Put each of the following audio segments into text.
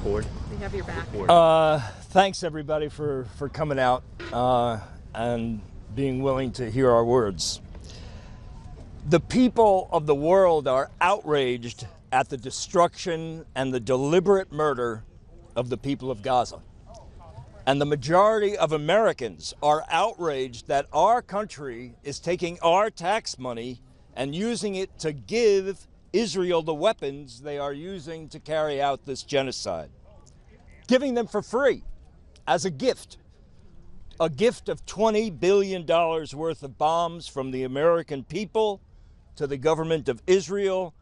Record. We have your back. Thanks everybody for coming out and being willing to hear our words. The people of the world are outraged at the destruction and the deliberate murder of the people of Gaza. And the majority of Americans are outraged that our country is taking our tax money and using it to give Israel the weapons they are using to carry out this genocide. Giving them for free as a gift of $20 billion worth of bombs from the American people to the government of Israel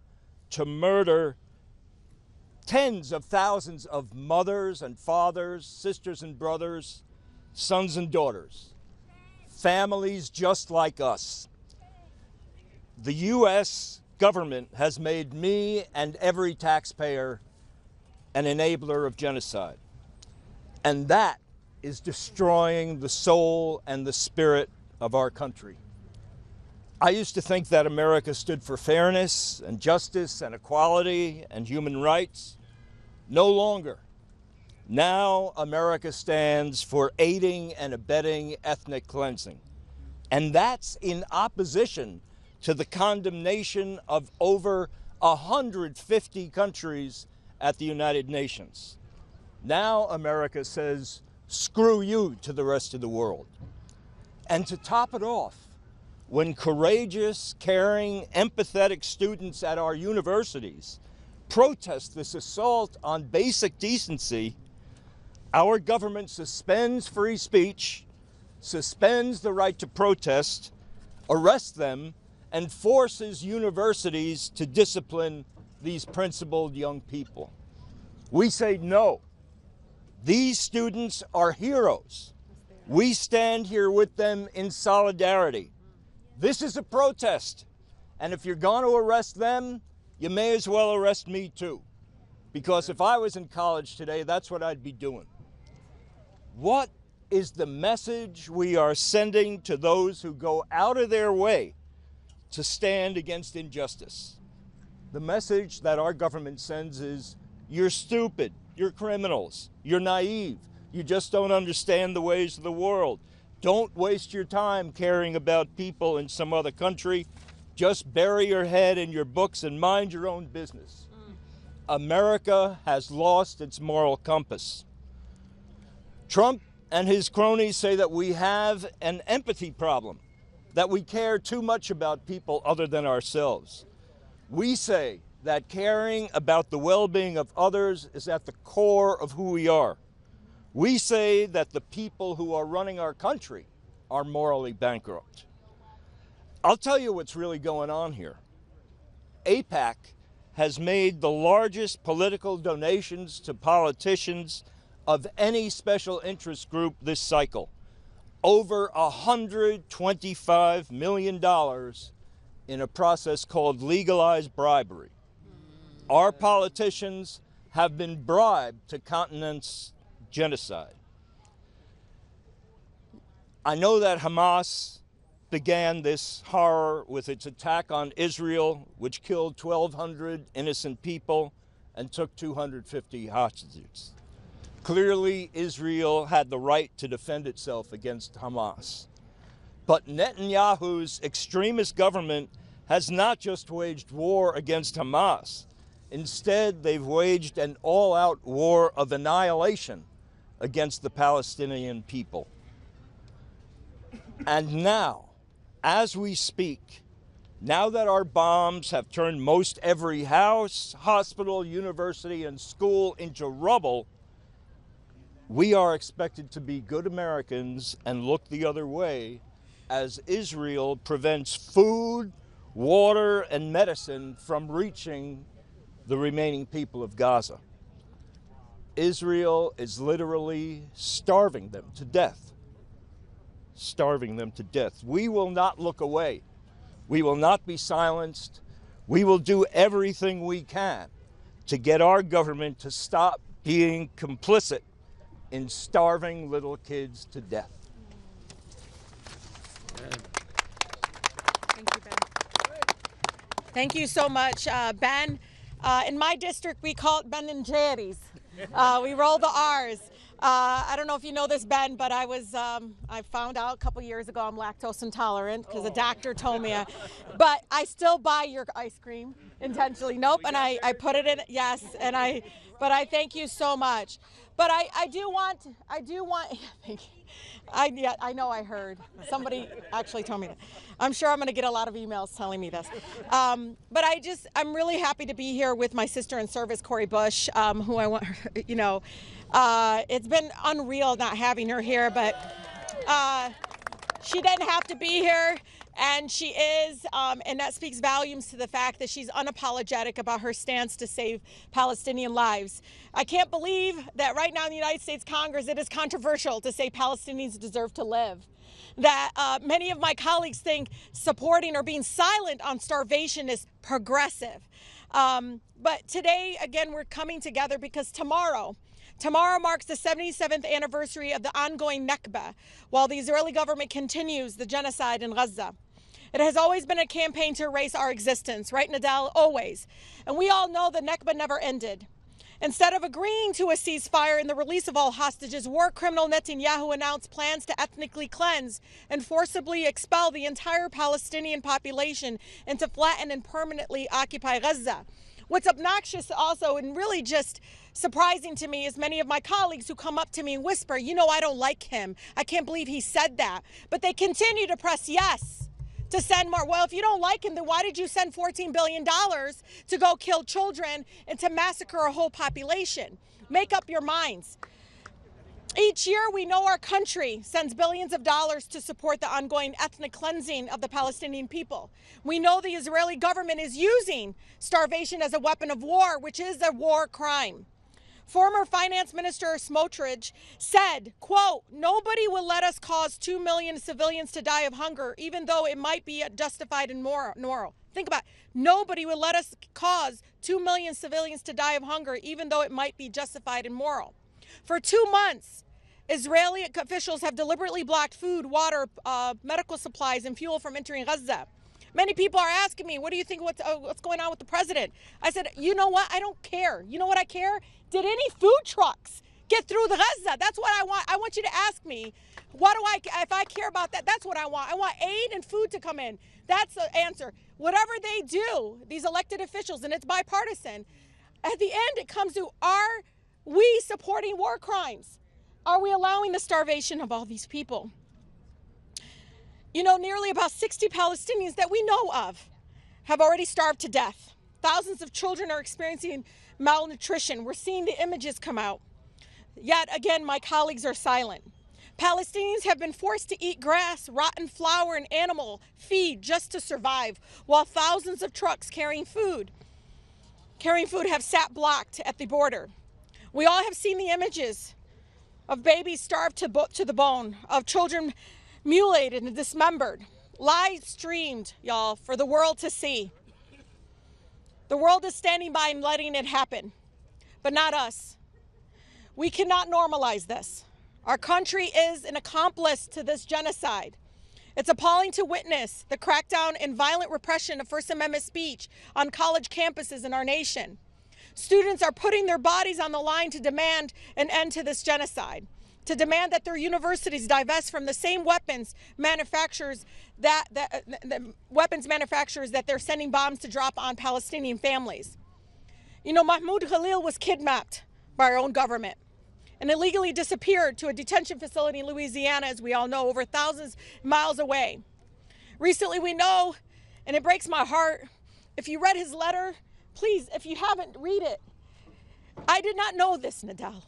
to murder tens of thousands of mothers and fathers, sisters and brothers, sons and daughters, families just like us. The U.S. government has made me and every taxpayer an enabler of genocide. And that is destroying the soul and the spirit of our country. I used to think that America stood for fairness and justice and equality and human rights. No longer. Now America stands for aiding and abetting ethnic cleansing. And that's in opposition to the condemnation of over 150 countries at the United Nations. Now America says, screw you to the rest of the world. And to top it off, when courageous, caring, empathetic students at our universities protest this assault on basic decency, our government suspends free speech, suspends the right to protest, arrests them, and forces universities to discipline these principled young people. We say no. These students are heroes. We stand here with them in solidarity. This is a protest, and if you're going to arrest them, you may as well arrest me too, because if I was in college today, that's what I'd be doing. What is the message we are sending to those who go out of their way to stand against injustice? The message that our government sends is, you're stupid, you're criminals, you're naive, you just don't understand the ways of the world. Don't waste your time caring about people in some other country. Just bury your head in your books and mind your own business. America has lost its moral compass. Trump and his cronies say that we have an empathy problem, that we care too much about people other than ourselves. We say that caring about the well-being of others is at the core of who we are. We say that the people who are running our country are morally bankrupt. I'll tell you what's really going on here. AIPAC has made the largest political donations to politicians of any special interest group this cycle. Over $125 million in a process called legalized bribery. Our politicians have been bribed to countenance genocide. I know that Hamas began this horror with its attack on Israel, which killed 1,200 innocent people and took 250 hostages. Clearly, Israel had the right to defend itself against Hamas. But Netanyahu's extremist government has not just waged war against Hamas. Instead, they've waged an all-out war of annihilation against the Palestinian people. And now, as we speak, now that our bombs have turned most every house, hospital, university, and school into rubble, we are expected to be good Americans and look the other way as Israel prevents food, water, and medicine from reaching the remaining people of Gaza. Israel is literally starving them to death. Starving them to death. We will not look away. We will not be silenced. We will do everything we can to get our government to stop being complicit in starving little kids to death. Thank you, Ben. Thank you so much, Ben. In my district, we call it Ben and Jerry's. We roll the R's. I don't know if you know this, Ben, but I found out a couple years ago I'm lactose intolerant because a doctor told me. But I still buy your ice cream intentionally. Nope, and I put it in. Yes, but I thank you so much. But I do want. Thank you. I know I heard. Somebody actually told me that. I'm sure I'm going to get a lot of emails telling me this. But I'm really happy to be here with my sister in service, Cori Bush, who I want, it's been unreal not having her here, but she didn't have to be here. And she is, and that speaks volumes to the fact that she's unapologetic about her stance to save Palestinian lives. I can't believe that right now in the United States Congress it is controversial to say Palestinians deserve to live. That many of my colleagues think supporting or being silent on starvation is progressive. But today, again, we're coming together because tomorrow marks the 77th anniversary of the ongoing Nakba, while the Israeli government continues the genocide in Gaza. It has always been a campaign to erase our existence, right, Nadal? Always. And we all know the Nakba never ended. Instead of agreeing to a ceasefire and the release of all hostages, war criminal Netanyahu announced plans to ethnically cleanse and forcibly expel the entire Palestinian population and to flatten and permanently occupy Gaza. What's obnoxious also and really just surprising to me is many of my colleagues who come up to me and whisper, I don't like him. I can't believe he said that. But they continue to press yes to send more. Well, if you don't like him, then why did you send $14 billion to go kill children and to massacre a whole population? Make up your minds. Each year, we know our country sends billions of dollars to support the ongoing ethnic cleansing of the Palestinian people. We know the Israeli government is using starvation as a weapon of war, which is a war crime. Former Finance Minister Smotrich said, quote, "Nobody will let us cause 2 million civilians to die of hunger, even though it might be justified and moral." Think about it. Nobody will let us cause 2 million civilians to die of hunger, even though it might be justified and moral. For 2 months, Israeli officials have deliberately blocked food, water, medical supplies, and fuel from entering Gaza. Many people are asking me, what do you think, what's going on with the president? I said, you know what? I don't care. You know what I care? Did any food trucks get through the Gaza? That's what I want. I want you to ask me, if I care about that, that's what I want. I want aid and food to come in. That's the answer. Whatever they do, these elected officials, and it's bipartisan, at the end it comes to, are we supporting war crimes? Are we allowing the starvation of all these people? Nearly about 60 Palestinians that we know of have already starved to death. Thousands of children are experiencing malnutrition. We're seeing the images come out. Yet again, my colleagues are silent. Palestinians have been forced to eat grass, rotten flour, and animal feed just to survive, while thousands of trucks carrying food have sat blocked at the border. We all have seen the images of babies starved to the bone, of children mutilated and dismembered, live streamed, y'all, for the world to see. The world is standing by and letting it happen, but not us. We cannot normalize this. Our country is an accomplice to this genocide. It's appalling to witness the crackdown and violent repression of First Amendment speech on college campuses in our nation. Students are putting their bodies on the line to demand an end to this genocide, to demand that their universities divest from the same weapons manufacturers that they're sending bombs to drop on Palestinian families. Mahmoud Khalil was kidnapped by our own government and illegally disappeared to a detention facility in Louisiana, as we all know, over thousands of miles away. Recently, we know, and it breaks my heart, if you read his letter, please, if you haven't, read it. I did not know this, Nadal,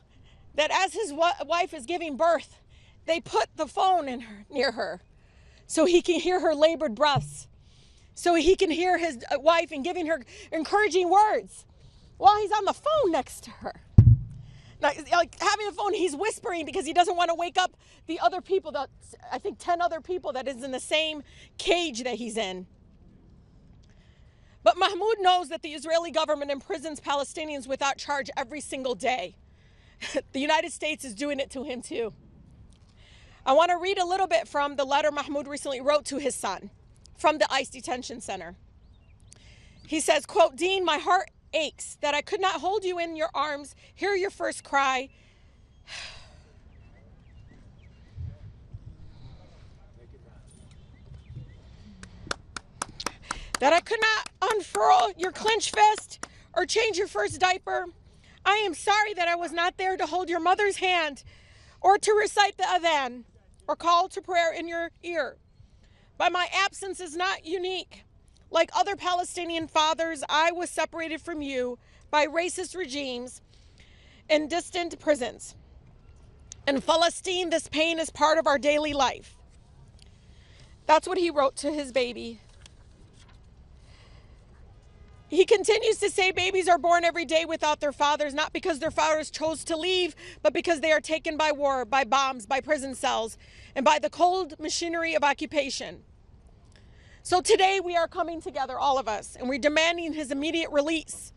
that as his wife is giving birth, they put the phone near her so he can hear her labored breaths, so he can hear his wife and giving her encouraging words while he's on the phone next to her. Like having the phone, he's whispering because he doesn't want to wake up the other people, I think 10 other people that is in the same cage that he's in. But Mahmoud knows that the Israeli government imprisons Palestinians without charge every single day. The United States is doing it to him too. I want to read a little bit from the letter Mahmoud recently wrote to his son from the ICE detention center. He says, quote, "Dean, my heart aches, that I could not hold you in your arms, hear your first cry. That I could not unfurl your clenched fist or change your first diaper. I am sorry that I was not there to hold your mother's hand or to recite the adhan or call to prayer in your ear. But my absence is not unique. Like other Palestinian fathers, I was separated from you by racist regimes in distant prisons. In Palestine, this pain is part of our daily life. That's what he wrote to his baby. He continues to say babies are born every day without their fathers, not because their fathers chose to leave, but because they are taken by war, by bombs, by prison cells, and by the cold machinery of occupation. So today we are coming together, all of us, and we're demanding his immediate release.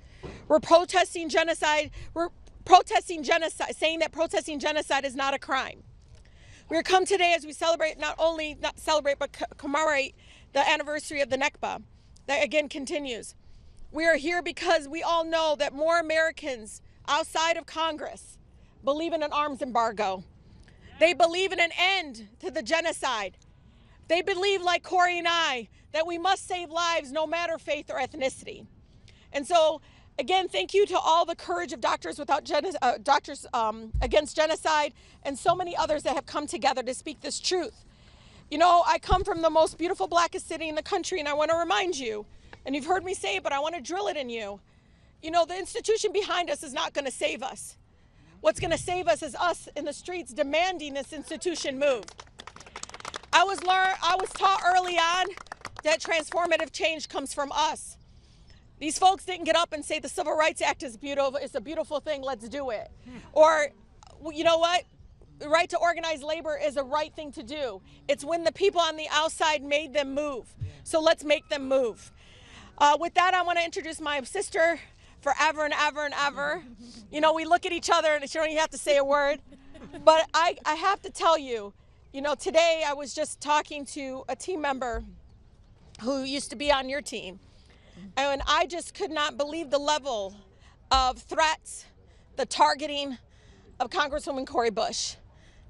We're protesting genocide. We're protesting genocide, saying that protesting genocide is not a crime. We are come today as we celebrate, not celebrate, but commemorate the anniversary of the Nakba. That again continues. We are here because we all know that more Americans outside of Congress believe in an arms embargo. They believe in an end to the genocide. They believe, like Corey and I, that we must save lives no matter faith or ethnicity. And so, again, thank you to all the courage of Doctors Against Genocide and so many others that have come together to speak this truth. You know, I come from the most beautiful, blackest city in the country, and I want to remind you, and you've heard me say it, but I want to drill it in you. You know, the institution behind us is not going to save us. What's going to save us is us in the streets demanding this institution move. I was taught early on that transformative change comes from us. These folks didn't get up and say the Civil Rights Act is beautiful, it's a beautiful thing, let's do it. Or, you know what? The right to organize labor is a right thing to do. It's when the people on the outside made them move. So let's make them move. With that, I want to introduce my sister forever and ever and ever. You know, we look at each other and you don't even have to say a word. But I have to tell you, you know, today I was just talking to a team member who used to be on your team. And I just could not believe the level of threats, the targeting of Congresswoman Cori Bush.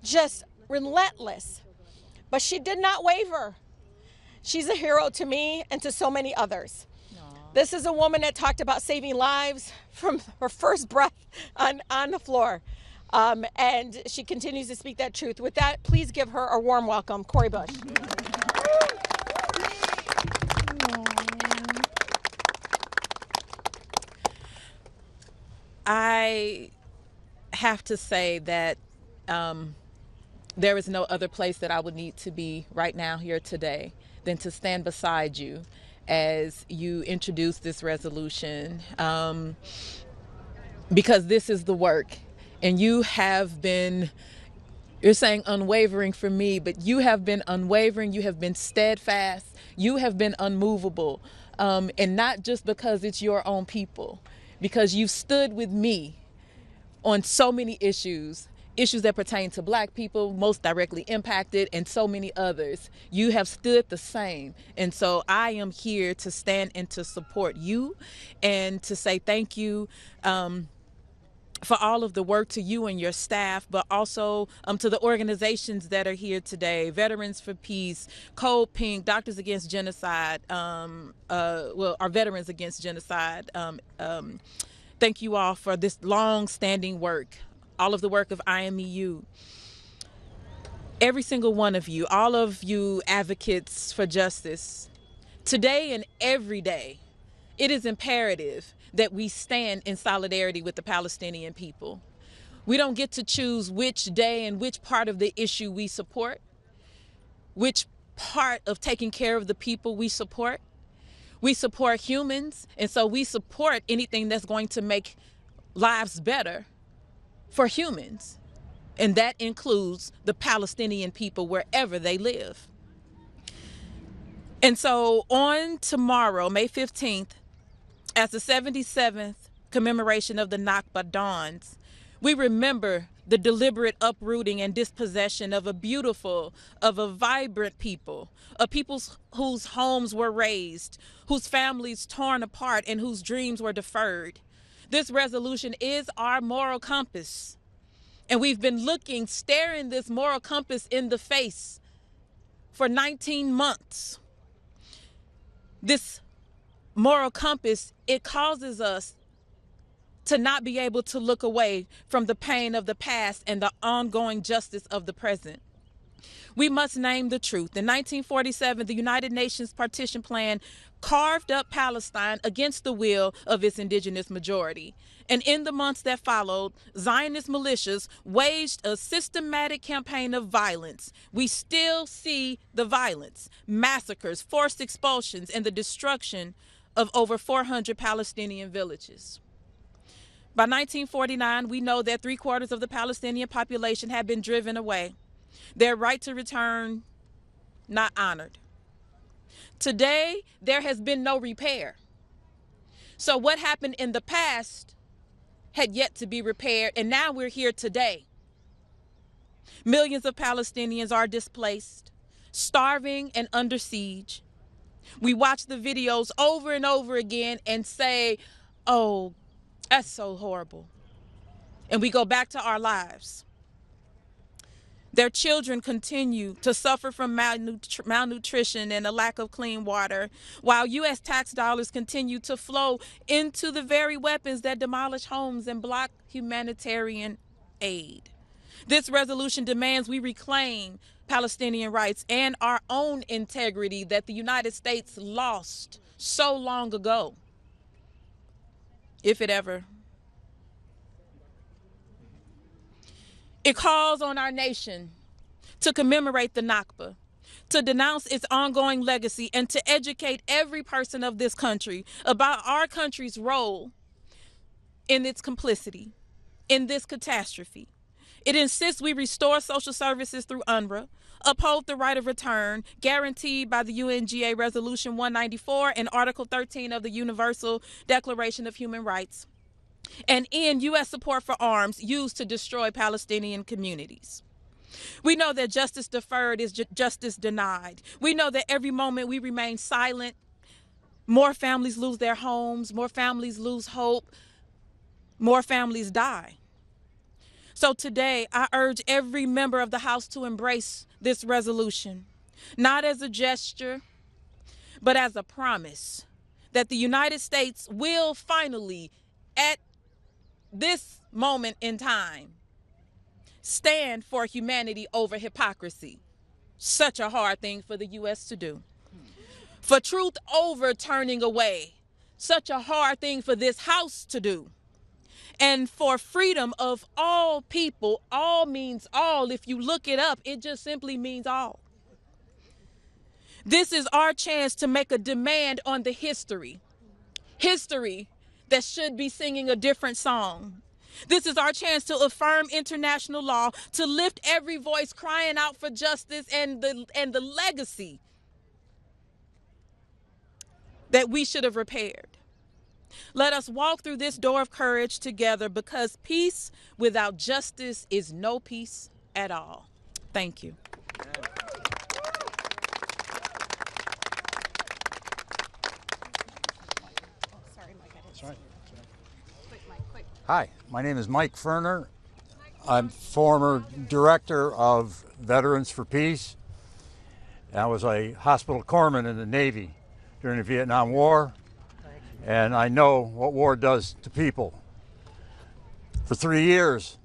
Just relentless. But she did not waver. She's a hero to me and to so many others. This is a woman that talked about saving lives from her first breath on the floor. And she continues to speak that truth. With that, please give her a warm welcome, Cori Bush. I have to say that there is no other place that I would need to be right now here today than to stand beside you as you introduce this resolution, because this is the work. And you have been, you're saying unwavering for me, but you have been unwavering, you have been steadfast, you have been unmovable. And not just because it's your own people, because you've stood with me on so many issues that pertain to Black people, most directly impacted, and so many others. You have stood the same. And so I am here to stand and to support you and to say thank you for all of the work to you and your staff, but also to the organizations that are here today, Veterans for Peace, Code Pink, Doctors Against Genocide, our Veterans Against Genocide. Thank you all for this long-standing work, all of the work of IMEU. Every single one of you, all of you advocates for justice, today and every day, it is imperative that we stand in solidarity with the Palestinian people. We don't get to choose which day and which part of the issue we support, which part of taking care of the people we support. We support humans, and so we support anything that's going to make lives better for humans. And that includes the Palestinian people wherever they live. And so on tomorrow, May 15th, as the 77th commemoration of the Nakba dawns, We remember the deliberate uprooting and dispossession of a vibrant people, a people whose homes were razed, whose families torn apart, and whose dreams were deferred. This resolution is our moral compass. And we've been staring this moral compass in the face for 19 months. This moral compass, it causes us to not be able to look away from the pain of the past and the ongoing justice of the present. We must name the truth. In 1947, the United Nations Partition Plan carved up Palestine against the will of its indigenous majority. And in the months that followed, Zionist militias waged a systematic campaign of violence. We still see the violence, massacres, forced expulsions, and the destruction of over 400 Palestinian villages. By 1949, we know that 3/4 of the Palestinian population had been driven away, their right to return not honored. Today, there has been no repair. So what happened in the past had yet to be repaired, and now we're here today. Millions of Palestinians are displaced, starving and under siege. We watch the videos over and over again and say, oh, that's so horrible. And we go back to our lives. Their children continue to suffer from malnutrition and a lack of clean water, while U.S. tax dollars continue to flow into the very weapons that demolish homes and block humanitarian aid. This resolution demands we reclaim Palestinian rights and our own integrity that the United States lost so long ago, if it ever. It calls on our nation to commemorate the Nakba, to denounce its ongoing legacy, and to educate every person of this country about our country's role in its complicity in this catastrophe. It insists we restore social services through UNRWA, uphold the right of return guaranteed by the UNGA Resolution 194 and Article 13 of the Universal Declaration of Human Rights, and end U.S. support for arms used to destroy Palestinian communities. We know that justice deferred is justice denied. We know that every moment we remain silent, more families lose their homes, more families lose hope, more families die. So today, I urge every member of the House to embrace this resolution, not as a gesture, but as a promise that the United States will finally, at this moment in time, stand for humanity over hypocrisy. Such a hard thing for the U.S. to do. For truth over turning away. Such a hard thing for this House to do. And for freedom of all people. All means all. If you look it up, it just simply means all. This is our chance to make a demand on the history. History that should be singing a different song. This is our chance to affirm international law, to lift every voice crying out for justice and the legacy that we should have repaired. Let us walk through this door of courage together, because peace without justice is no peace at all. Thank you. Hi, my name is Mike Ferner. I'm former director of Veterans for Peace. I was a hospital corpsman in the Navy during the Vietnam War, and I know what war does to people. For 3 years,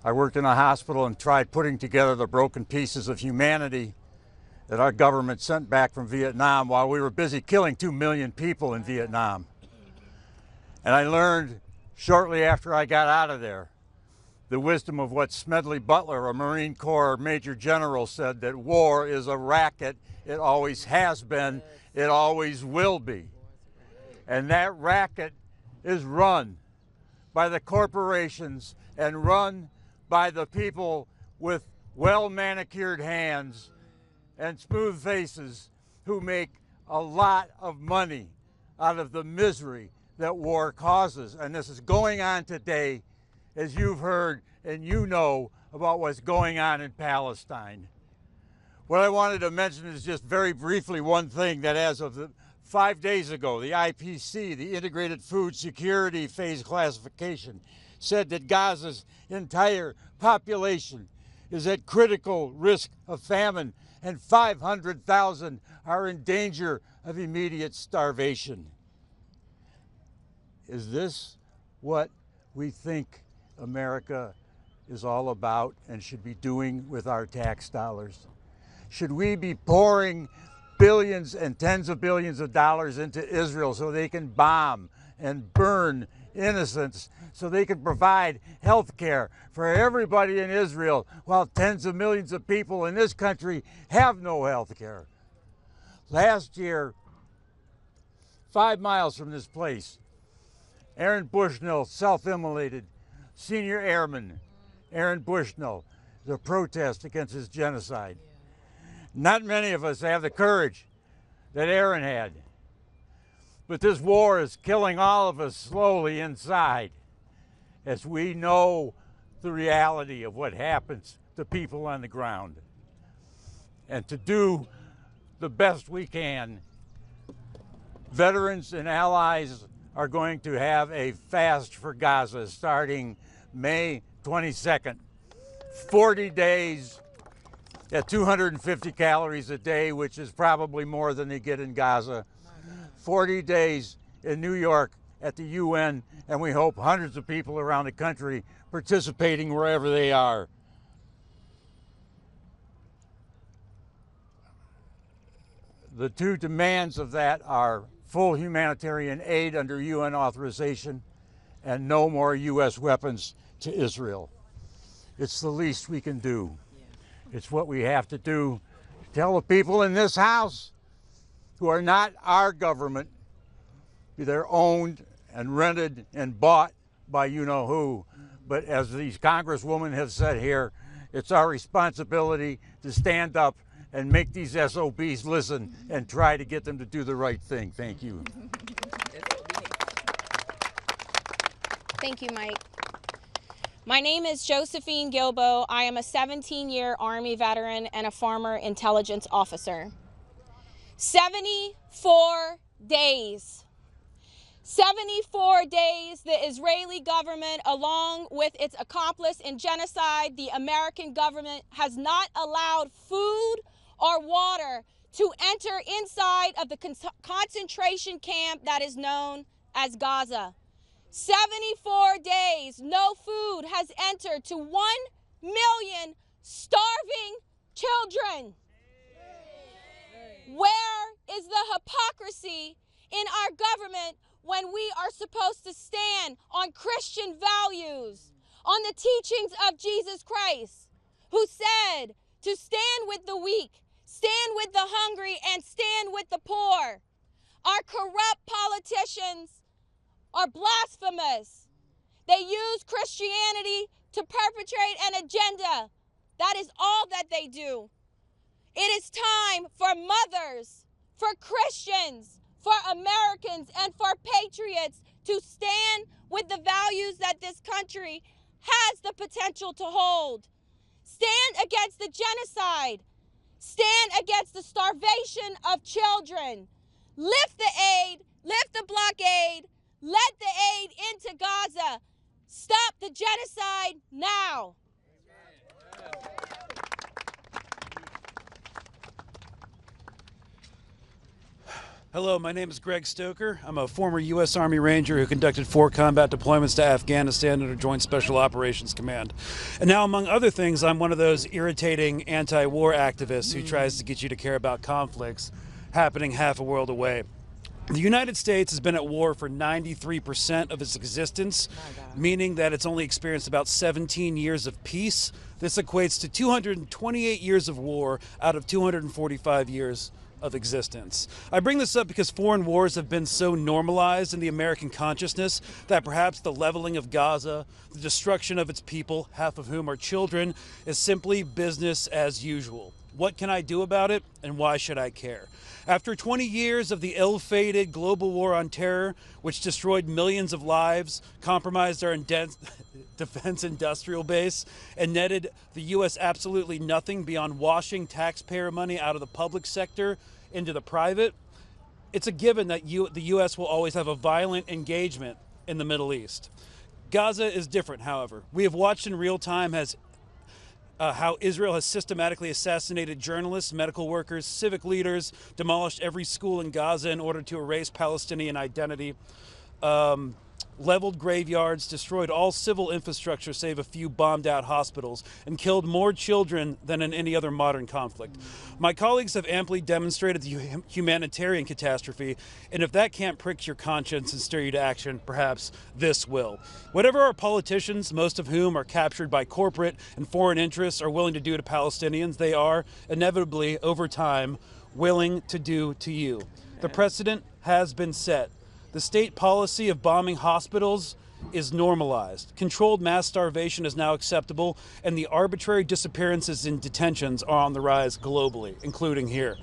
I worked in a hospital and tried putting together the broken pieces of humanity that our government sent back from Vietnam while we were busy killing 2 million people in Vietnam. And I learned shortly after I got out of there the wisdom of what Smedley Butler, a Marine Corps Major General, said, that war is a racket. It always has been. It always will be. And that racket is run by the corporations and run by the people with well-manicured hands and smooth faces who make a lot of money out of the misery that war causes. And this is going on today as you've heard and you know about what's going on in Palestine. What I wanted to mention is just very briefly one thing, that as of 5 days ago, the IPC, the Integrated Food Security Phase Classification, said that Gaza's entire population is at critical risk of famine, and 500,000 are in danger of immediate starvation. Is this what we think America is all about and should be doing with our tax dollars? Should we be pouring billions and tens of billions of dollars into Israel so they can bomb and burn innocents, so they can provide health care for everybody in Israel, while tens of millions of people in this country have no health care? Last year, 5 miles from this place, Aaron Bushnell self-immolated, senior airman Aaron Bushnell, the protest against his genocide. Not many of us have the courage that Aaron had. But this war is killing all of us slowly inside, as we know the reality of what happens to people on the ground. And to do the best we can, veterans and allies are going to have a fast for Gaza starting May 22nd. 40 days at 250 calories a day, which is probably more than they get in Gaza. 40 days in New York at the UN, and we hope hundreds of people around the country participating wherever they are. The two demands of that are full humanitarian aid under UN authorization and no more U.S. weapons to Israel. It's the least we can do. It's what we have to do to tell the people in this house who are not our government, they're owned and rented and bought by you-know-who. But as these congresswomen have said here, it's our responsibility to stand up and make these SOBs listen and try to get them to do the right thing. Thank you. Thank you, Mike. My name is Josephine Gilbo. I am a 17-year Army veteran and a former intelligence officer. 74 days. 74 days the Israeli government, along with its accomplice in genocide, the American government, has not allowed food or water to enter inside of the concentration camp that is known as Gaza. 74 days, no food has entered to 1 million starving children. Where is the hypocrisy in our government when we are supposed to stand on Christian values, on the teachings of Jesus Christ, who said to stand with the weak, stand with the hungry, and stand with the poor? Our corrupt politicians are blasphemous. They use Christianity to perpetrate an agenda. That is all that they do. It is time for mothers, for Christians, for Americans, and for patriots to stand with the values that this country has the potential to hold. Stand against the genocide. Stand against the starvation of children. Lift the aid, lift the blockade, let the aid into Gaza. Stop the genocide now. Hello, my name is Greg Stoker. I'm a former U.S. Army Ranger who conducted 4 combat deployments to Afghanistan under Joint Special Operations Command. And now, among other things, I'm one of those irritating anti-war activists who tries to get you to care about conflicts happening half a world away. The United States has been at war for 93% of its existence, meaning that it's only experienced about 17 years of peace. This equates to 228 years of war out of 245 years of existence. I bring this up because foreign wars have been so normalized in the American consciousness that perhaps the leveling of Gaza, the destruction of its people, half of whom are children, is simply business as usual. What can I do about it, and why should I care? After 20 years of the ill-fated global war on terror, which destroyed millions of lives, compromised our defense industrial base, and netted the U.S. absolutely nothing beyond washing taxpayer money out of the public sector into the private, it's a given that the U.S. will always have a violent engagement in the Middle East. Gaza is different, however. We have watched in real time how Israel has systematically assassinated journalists, medical workers, civic leaders, demolished every school in Gaza in order to erase Palestinian identity, leveled graveyards, destroyed all civil infrastructure save a few bombed out hospitals, and killed more children than in any other modern conflict. My colleagues have amply demonstrated the humanitarian catastrophe, and if that can't prick your conscience and stir you to action, perhaps this will. Whatever our politicians, most of whom are captured by corporate and foreign interests, are willing to do to Palestinians, they are inevitably, over time, willing to do to you. The precedent has been set. The state policy of bombing hospitals is normalized. Controlled mass starvation is now acceptable, and the arbitrary disappearances in detentions are on the rise globally, including here.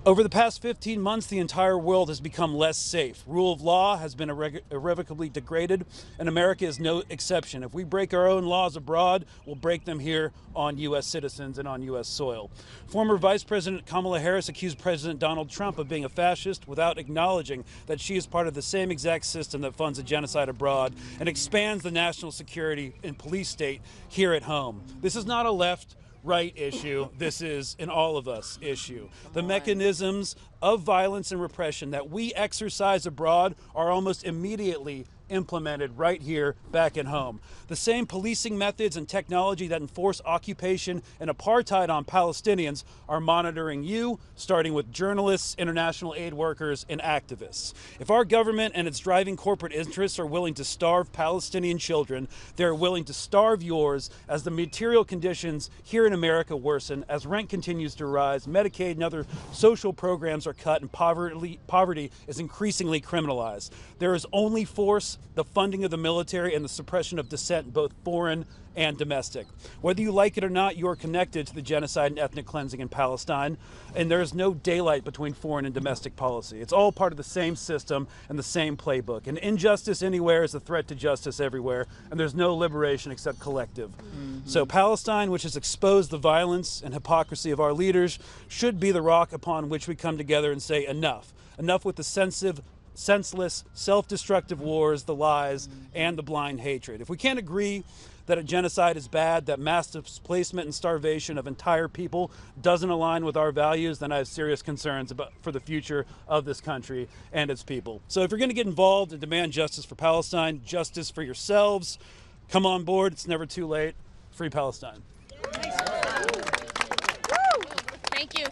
Over the past 15 months, the entire world has become less safe. Rule of law has been irrevocably degraded, and America is no exception. If we break our own laws abroad, we'll break them here on U.S. citizens and on U.S. soil. Former Vice President Kamala Harris accused President Donald Trump of being a fascist without acknowledging that she is part of the same exact system that funds a genocide abroad and expands the national security and police state here at home. This is not a left-right issue. This is an all of us issue. The mechanisms of violence and repression that we exercise abroad are almost immediately implemented right here back at home. The same policing methods and technology that enforce occupation and apartheid on Palestinians are monitoring you, starting with journalists, international aid workers, and activists. If our government and its driving corporate interests are willing to starve Palestinian children, they're willing to starve yours as the material conditions here in America worsen, as rent continues to rise, Medicaid and other social programs are cut, and poverty is increasingly criminalized. There is only force, the funding of the military, and the suppression of dissent, both foreign and domestic. Whether you like it or not, you are connected to the genocide and ethnic cleansing in Palestine, and there is no daylight between foreign and domestic policy. It's all part of the same system and the same playbook. And injustice anywhere is a threat to justice everywhere, and there's no liberation except collective. So Palestine, which has exposed the violence and hypocrisy of our leaders, should be the rock upon which we come together and say enough. Enough with the senseless, self-destructive wars, the lies, and the blind hatred. If we can't agree that a genocide is bad, that mass displacement and starvation of entire people doesn't align with our values, then I have serious concerns for the future of this country and its people. So if you're going to get involved and demand justice for Palestine, justice for yourselves, come on board. It's never too late. Free Palestine.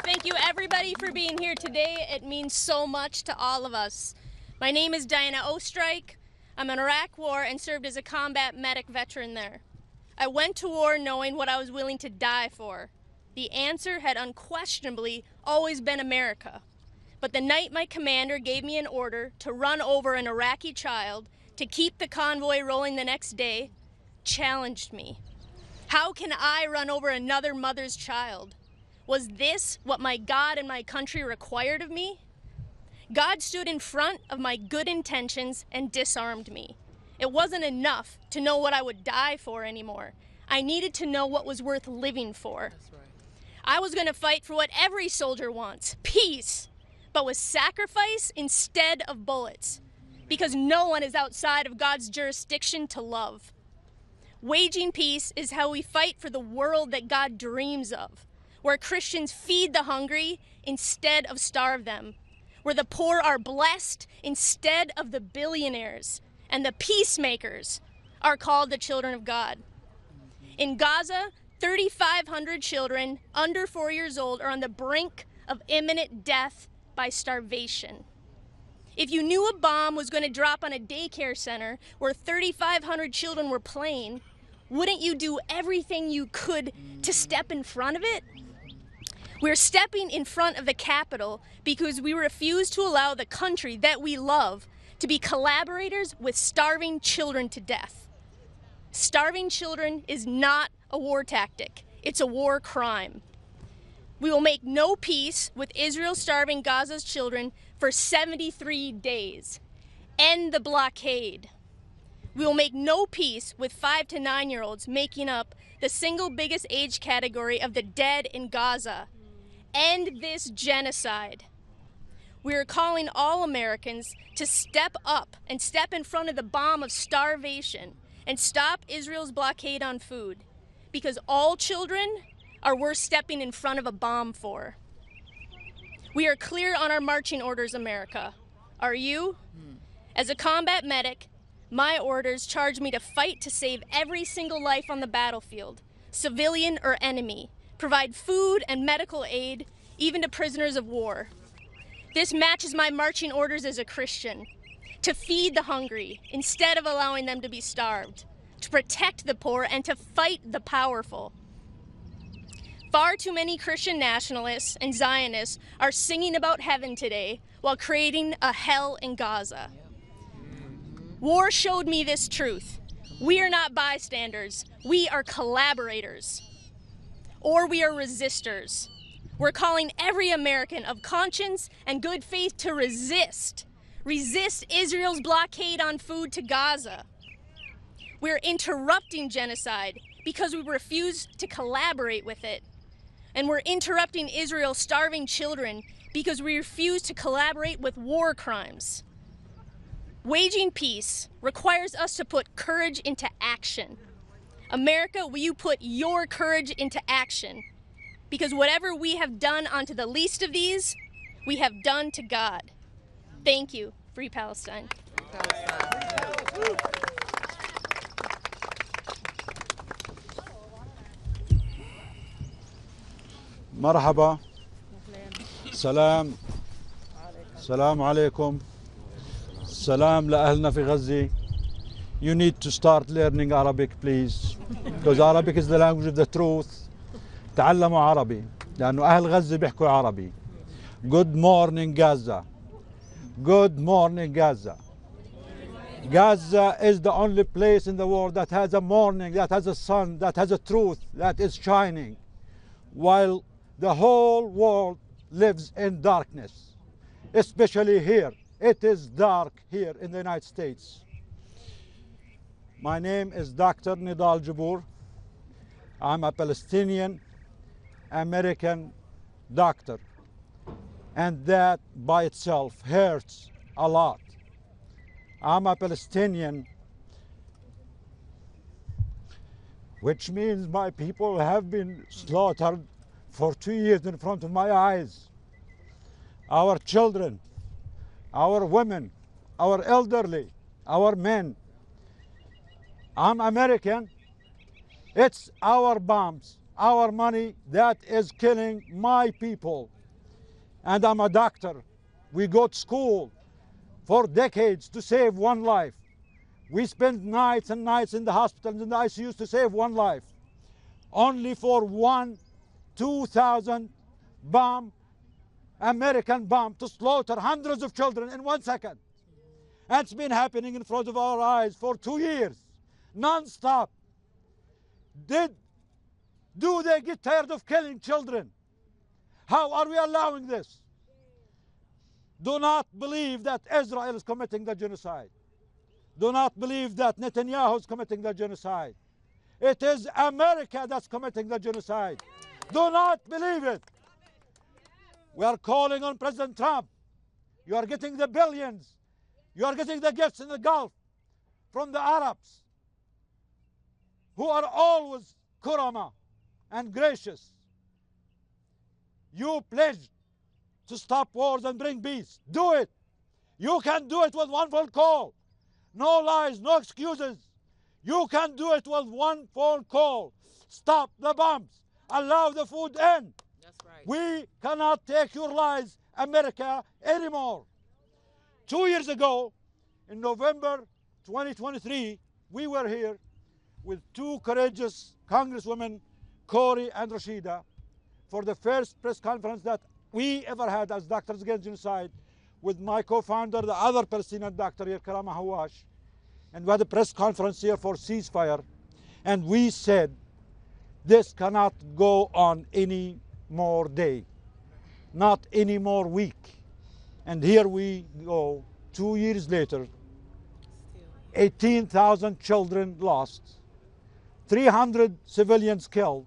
Thank you everybody for being here today. It means so much to all of us. My name is Diana Ostrike. I'm in Iraq War and served as a combat medic veteran there. I went to war knowing what I was willing to die for. The answer had unquestionably always been America. But the night my commander gave me an order to run over an Iraqi child to keep the convoy rolling the next day challenged me. How can I run over another mother's child? Was this what my God and my country required of me? God stood in front of my good intentions and disarmed me. It wasn't enough to know what I would die for anymore. I needed to know what was worth living for. That's right. I was going to fight for what every soldier wants, peace, but with sacrifice instead of bullets, because no one is outside of God's jurisdiction to love. Waging peace is how we fight for the world that God dreams of, where Christians feed the hungry instead of starve them, where the poor are blessed instead of the billionaires, and the peacemakers are called the children of God. In Gaza, 3,500 children under 4 years old are on the brink of imminent death by starvation. If you knew a bomb was going to drop on a daycare center where 3,500 children were playing, wouldn't you do everything you could to step in front of it? We're stepping in front of the Capitol because we refuse to allow the country that we love to be collaborators with starving children to death. Starving children is not a war tactic. It's a war crime. We will make no peace with Israel starving Gaza's children for 73 days. End the blockade. We will make no peace with 5 to 9-year-olds making up the single biggest age category of the dead in Gaza. End this genocide. We are calling all Americans to step up and step in front of the bomb of starvation and stop Israel's blockade on food, because all children are worth stepping in front of a bomb for. We are clear on our marching orders, America. Are you? As a combat medic, my orders charge me to fight to save every single life on the battlefield, civilian or enemy, provide food and medical aid, even to prisoners of war. This matches my marching orders as a Christian, to feed the hungry instead of allowing them to be starved, to protect the poor and to fight the powerful. Far too many Christian nationalists and Zionists are singing about heaven today while creating a hell in Gaza. War showed me this truth. We are not bystanders, we are collaborators. Or we are resistors. We're calling every American of conscience and good faith to resist. Resist Israel's blockade on food to Gaza. We're interrupting genocide because we refuse to collaborate with it. And we're interrupting Israel's starving children because we refuse to collaborate with war crimes. Waging peace requires us to put courage into action. America, will you put your courage into action? Because whatever we have done unto the least of these, we have done to God. Thank you. Free Palestine. مرحبا سلام عليكم سلام لأهلنا في غزة. You need to start learning Arabic please, because Arabic is the language of the truth. تعلموا عربي لأنه أهل غزة بيحكوا عربي. Good morning Gaza. Good morning Gaza. Gaza is the only place in the world that has a morning, that has a sun, that has a truth, that is shining, while the whole world lives in darkness, especially here. It is dark here in the United States. My name is Dr. Nidal Jabour. I'm a Palestinian American doctor, and that by itself hurts a lot. I'm a Palestinian, which means my people have been slaughtered for 2 years in front of my eyes. Our children, our women, our elderly, our men. I'm American. It's our bombs, our money that is killing my people. And I'm a doctor. We go to school for decades to save one life. We spend nights and nights in the hospitals and the ICUs to save one life. Only for one 2,000 bomb, American bomb, to slaughter hundreds of children in 1 second. That's been happening in front of our eyes for 2 years, non-stop. Do they get tired of killing children? How are we allowing this? Do not believe that Israel is committing the genocide. Do not believe that Netanyahu is committing the genocide. It is America that's committing the genocide. Do not believe it. We are calling on President Trump. You are getting the billions. You are getting the gifts in the Gulf from the Arabs, who are always kurama and gracious. You pledged to stop wars and bring peace. Do it. You can do it with one phone call. No lies, no excuses. You can do it with one phone call. Stop the bombs. Allow the food in. That's right. We cannot take your lies, America, anymore. 2 years ago, in November 2023, we were here with two courageous congresswomen, Corey and Rashida, for the first press conference that we ever had as Doctors Against Genocide, with my co-founder, the other Palestinian doctor here, Karama Hawash. And we had a press conference here for ceasefire. And we said, this cannot go on any more day, not any more week. And here we go, 2 years later, 18,000 children lost, 300 civilians killed,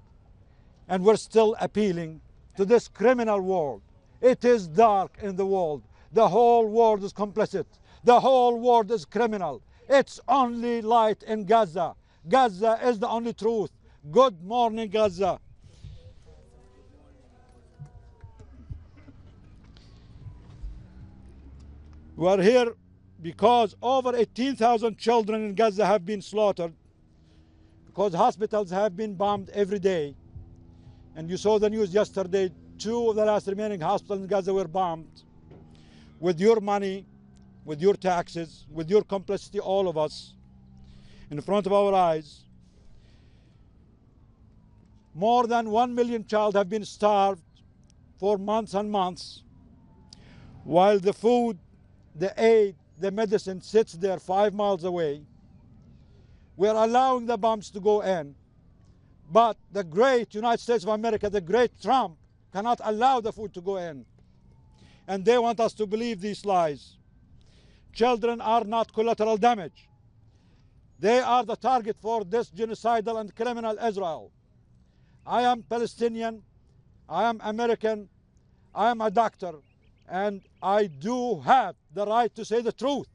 and we're still appealing to this criminal world. It is dark in the world. The whole world is complicit. The whole world is criminal. It's only light in Gaza. Gaza is the only truth. Good morning, Gaza. We're here because over 18,000 children in Gaza have been slaughtered, because hospitals have been bombed every day. And you saw the news yesterday, 2 of the last remaining hospitals in Gaza were bombed. With your money, with your taxes, with your complicity, all of us, in front of our eyes. More than 1 million children have been starved for months and months, while the food, the aid, the medicine sits there 5 miles away. We're allowing the bombs to go in, but the great United States of America, the great Trump, cannot allow the food to go in. And they want us to believe these lies. Children are not collateral damage. They are the target for this genocidal and criminal Israel. I am Palestinian, I am American, I am a doctor, and I do have the right to say the truth.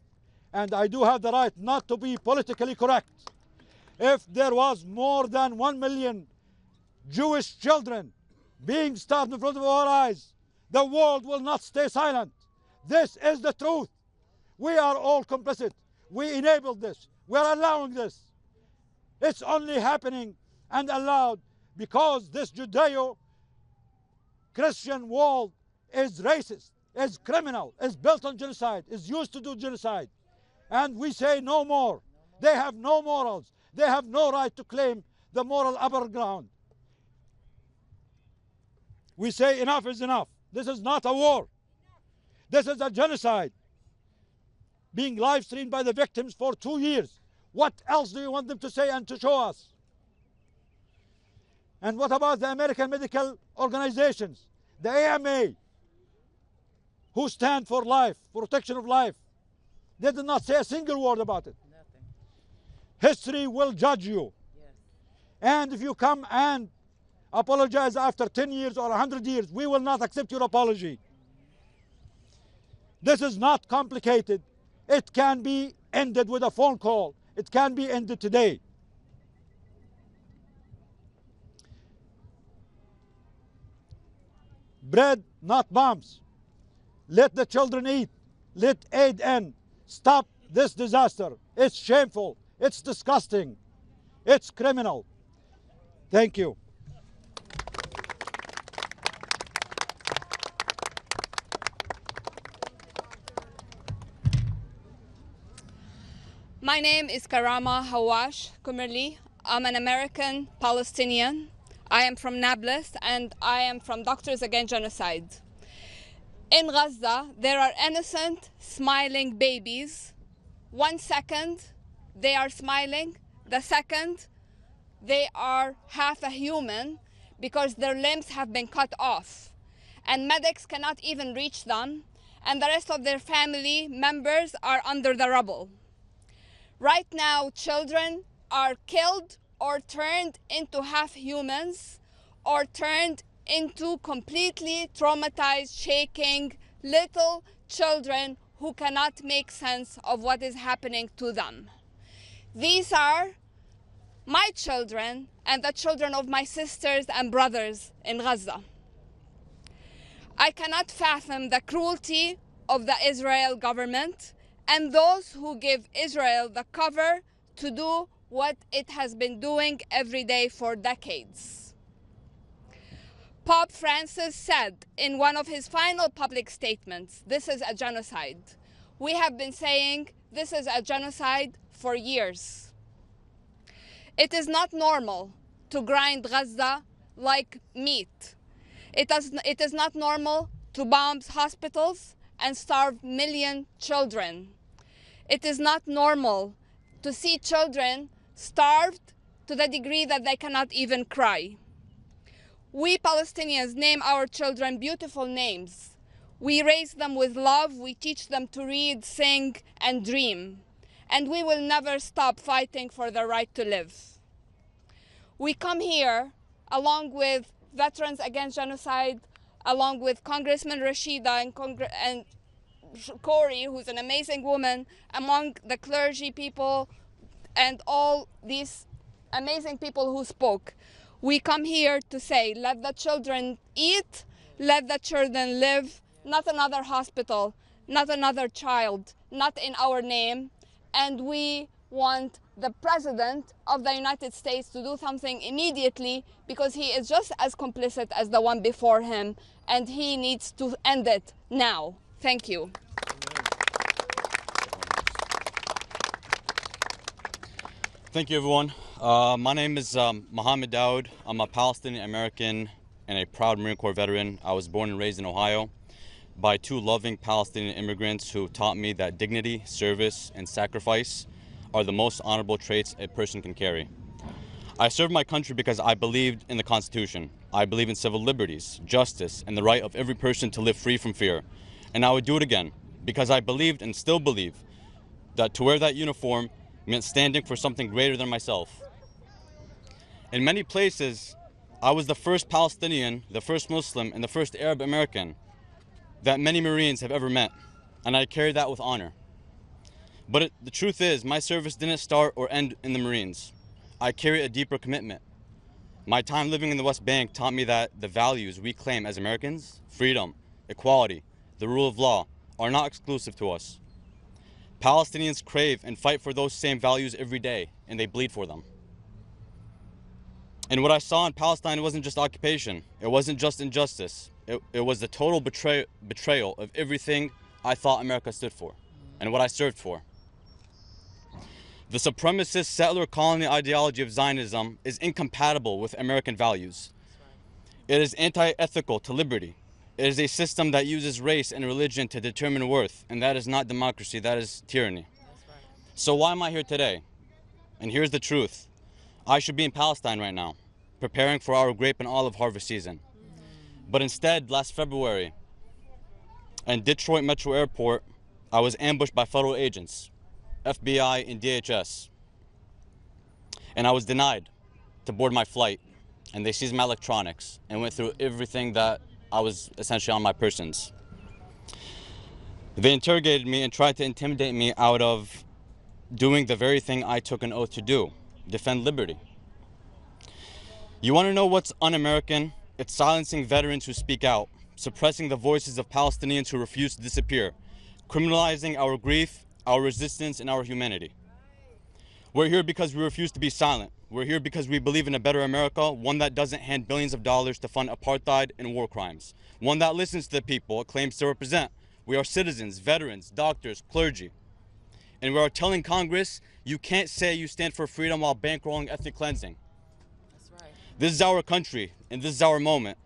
And I do have the right not to be politically correct. If there was more than 1 million Jewish children being starved in front of our eyes, the world will not stay silent. This is the truth. We are all complicit. We enabled this. We are allowing this. It's only happening and allowed because this Judeo-Christian world is racist, is criminal, is built on genocide, is used to do genocide. And we say no more. They have no morals. They have no right to claim the moral upper ground. We say enough is enough. This is not a war. This is a genocide being live streamed by the victims for 2 years. What else do you want them to say and to show us? And what about the American medical organizations, the AMA, who stand for life, protection of life? They did not say a single word about it. Nothing. History will judge you. Yes. And if you come and apologize after 10 years or 100 years, we will not accept your apology. This is not complicated. It can be ended with a phone call. It can be ended today. Bread, not bombs. Let the children eat. Let aid in. Stop this disaster. It's shameful. It's disgusting. It's criminal. Thank you. My name is Karama Hawash Kumerli. I'm an American Palestinian. I am from Nablus and I am from Doctors Against Genocide. In Gaza, there are innocent, smiling babies. 1 second, they are smiling. The second, they are half a human because their limbs have been cut off. And medics cannot even reach them. And the rest of their family members are under the rubble. Right now, children are killed or turned into half humans or turned into completely traumatized, shaking little children who cannot make sense of what is happening to them. These are my children and the children of my sisters and brothers in Gaza. I cannot fathom the cruelty of the Israel government and those who give Israel the cover to do what it has been doing every day for decades. Pope Francis said in one of his final public statements, this is a genocide. We have been saying this is a genocide for years. It is not normal to grind Gaza like meat. It is not normal to bomb hospitals and starve million children. It is not normal to see children starved to the degree that they cannot even cry. We Palestinians name our children beautiful names. We raise them with love, we teach them to read, sing, and dream. And we will never stop fighting for the right to live. We come here along with Veterans Against Genocide, along with Congressman Rashida and Corey, who's an amazing woman, among the clergy people and all these amazing people who spoke. We come here to say, let the children eat, let the children live, not another hospital, not another child, not in our name. And we want the President of the United States to do something immediately, because he is just as complicit as the one before him, and he needs to end it now. Thank you. Thank you, everyone. My name is Mohammed Daoud. I'm a Palestinian American and a proud Marine Corps veteran. I was born and raised in Ohio by two loving Palestinian immigrants who taught me that dignity, service, and sacrifice are the most honorable traits a person can carry. I served my country because I believed in the Constitution. I believe in civil liberties, justice, and the right of every person to live free from fear. And I would do it again because I believed and still believe that to wear that uniform meant standing for something greater than myself. In many places, I was the first Palestinian, the first Muslim, and the first Arab American that many Marines have ever met, and I carry that with honor. But the truth is, my service didn't start or end in the Marines. I carry a deeper commitment. My time living in the West Bank taught me that the values we claim as Americans, freedom, equality, the rule of law, are not exclusive to us. Palestinians crave and fight for those same values every day, and they bleed for them. And what I saw in Palestine wasn't just occupation. It wasn't just injustice. It was the total betrayal of everything I thought America stood for and what I served for. The supremacist settler colony ideology of Zionism is incompatible with American values. It is anti-ethical to liberty. It is a system that uses race and religion to determine worth, and that is not democracy, that is tyranny. So why am I here today? And here's the truth. I should be in Palestine right now, preparing for our grape and olive harvest season. But instead, last February, in Detroit Metro Airport, I was ambushed by federal agents, FBI and DHS. And I was denied to board my flight, and they seized my electronics and went through everything that I was essentially on my persons. They interrogated me and tried to intimidate me out of doing the very thing I took an oath to do, defend liberty. You want to know what's un-American? It's silencing veterans who speak out, suppressing the voices of Palestinians who refuse to disappear, criminalizing our grief, our resistance, and our humanity. We're here because we refuse to be silent. We're here because we believe in a better America, one that doesn't hand billions of dollars to fund apartheid and war crimes, one that listens to the people it claims to represent. We are citizens, veterans, doctors, clergy. And we are telling Congress, you can't say you stand for freedom while bankrolling ethnic cleansing. That's right. This is our country, and this is our moment,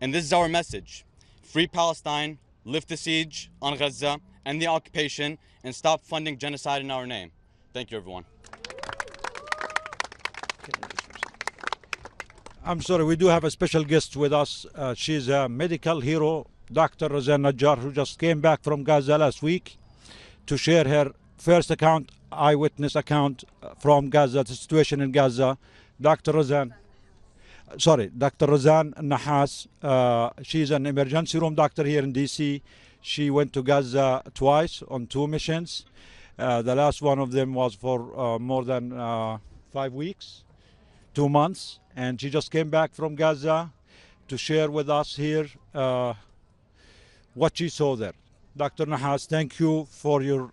and this is our message. Free Palestine, lift the siege on Gaza, end the occupation, and stop funding genocide in our name. Thank you, everyone. I'm sorry, we do have a special guest with us. She's a medical hero, Dr. Razan Najjar, who just came back from Gaza last week to share her first eyewitness account from Gaza, the situation in Gaza. Dr. Razan Nahas. She's an emergency room doctor here in DC. She went to Gaza twice on 2 missions. The last one of them was for more than 5 weeks, 2 months. And she just came back from Gaza to share with us here what she saw there. Dr. Nahas, thank you for your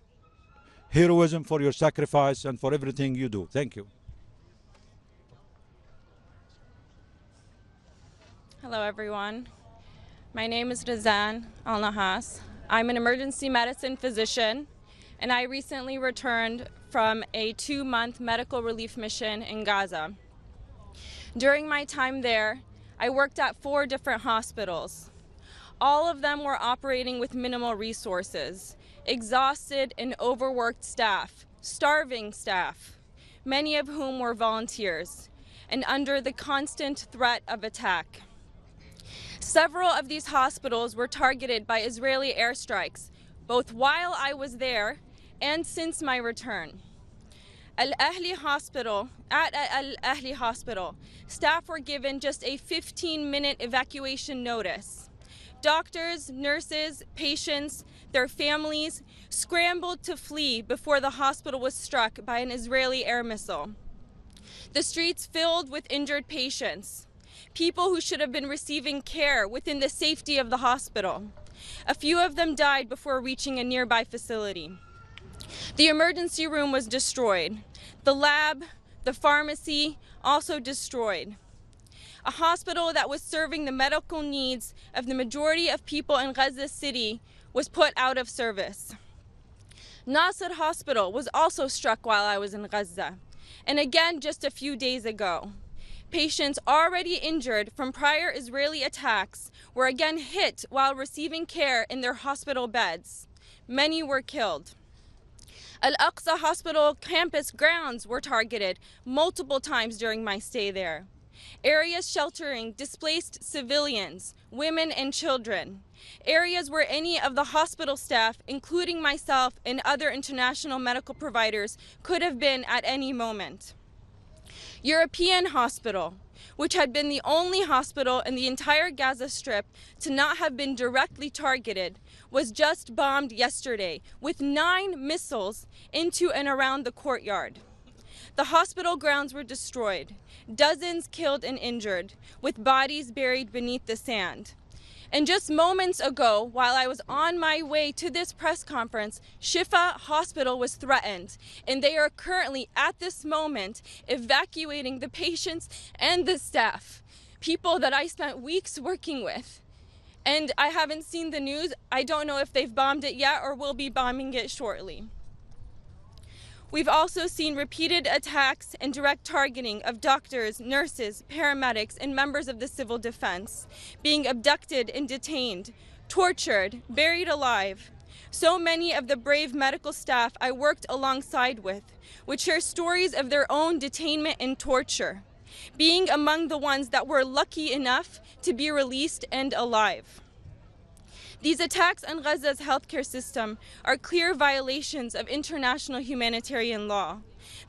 heroism, for your sacrifice, and for everything you do. Thank you. Hello, everyone. My name is Razan Al-Nahas. I'm an emergency medicine physician, and I recently returned from a 2-month medical relief mission in Gaza. During my time there, I worked at 4 different hospitals. All of them were operating with minimal resources, exhausted and overworked staff, starving staff, many of whom were volunteers, and under the constant threat of attack. Several of these hospitals were targeted by Israeli airstrikes, both while I was there and since my return. At Al-Ahli Hospital, staff were given just a 15-minute evacuation notice. Doctors, nurses, patients, their families scrambled to flee before the hospital was struck by an Israeli air missile. The streets filled with injured patients, people who should have been receiving care within the safety of the hospital. A few of them died before reaching a nearby facility. The emergency room was destroyed. The lab, the pharmacy, also destroyed. A hospital that was serving the medical needs of the majority of people in Gaza City was put out of service. Nasser Hospital was also struck while I was in Gaza, and again just a few days ago. Patients already injured from prior Israeli attacks were again hit while receiving care in their hospital beds. Many were killed. Al-Aqsa Hospital campus grounds were targeted multiple times during my stay there. Areas sheltering displaced civilians, women and children. Areas where any of the hospital staff, including myself and other international medical providers, could have been at any moment. European Hospital, which had been the only hospital in the entire Gaza Strip to not have been directly targeted, was just bombed yesterday with 9 missiles into and around the courtyard. The hospital grounds were destroyed, dozens killed and injured, with bodies buried beneath the sand. And just moments ago, while I was on my way to this press conference, Shifa Hospital was threatened, and they are currently, at this moment, evacuating the patients and the staff, people that I spent weeks working with. And I haven't seen the news. I don't know if they've bombed it yet or will be bombing it shortly. We've also seen repeated attacks and direct targeting of doctors, nurses, paramedics, and members of the civil defense, being abducted and detained, tortured, buried alive. So many of the brave medical staff I worked alongside with would share stories of their own detainment and torture, being among the ones that were lucky enough to be released and alive. These attacks on Gaza's healthcare system are clear violations of international humanitarian law.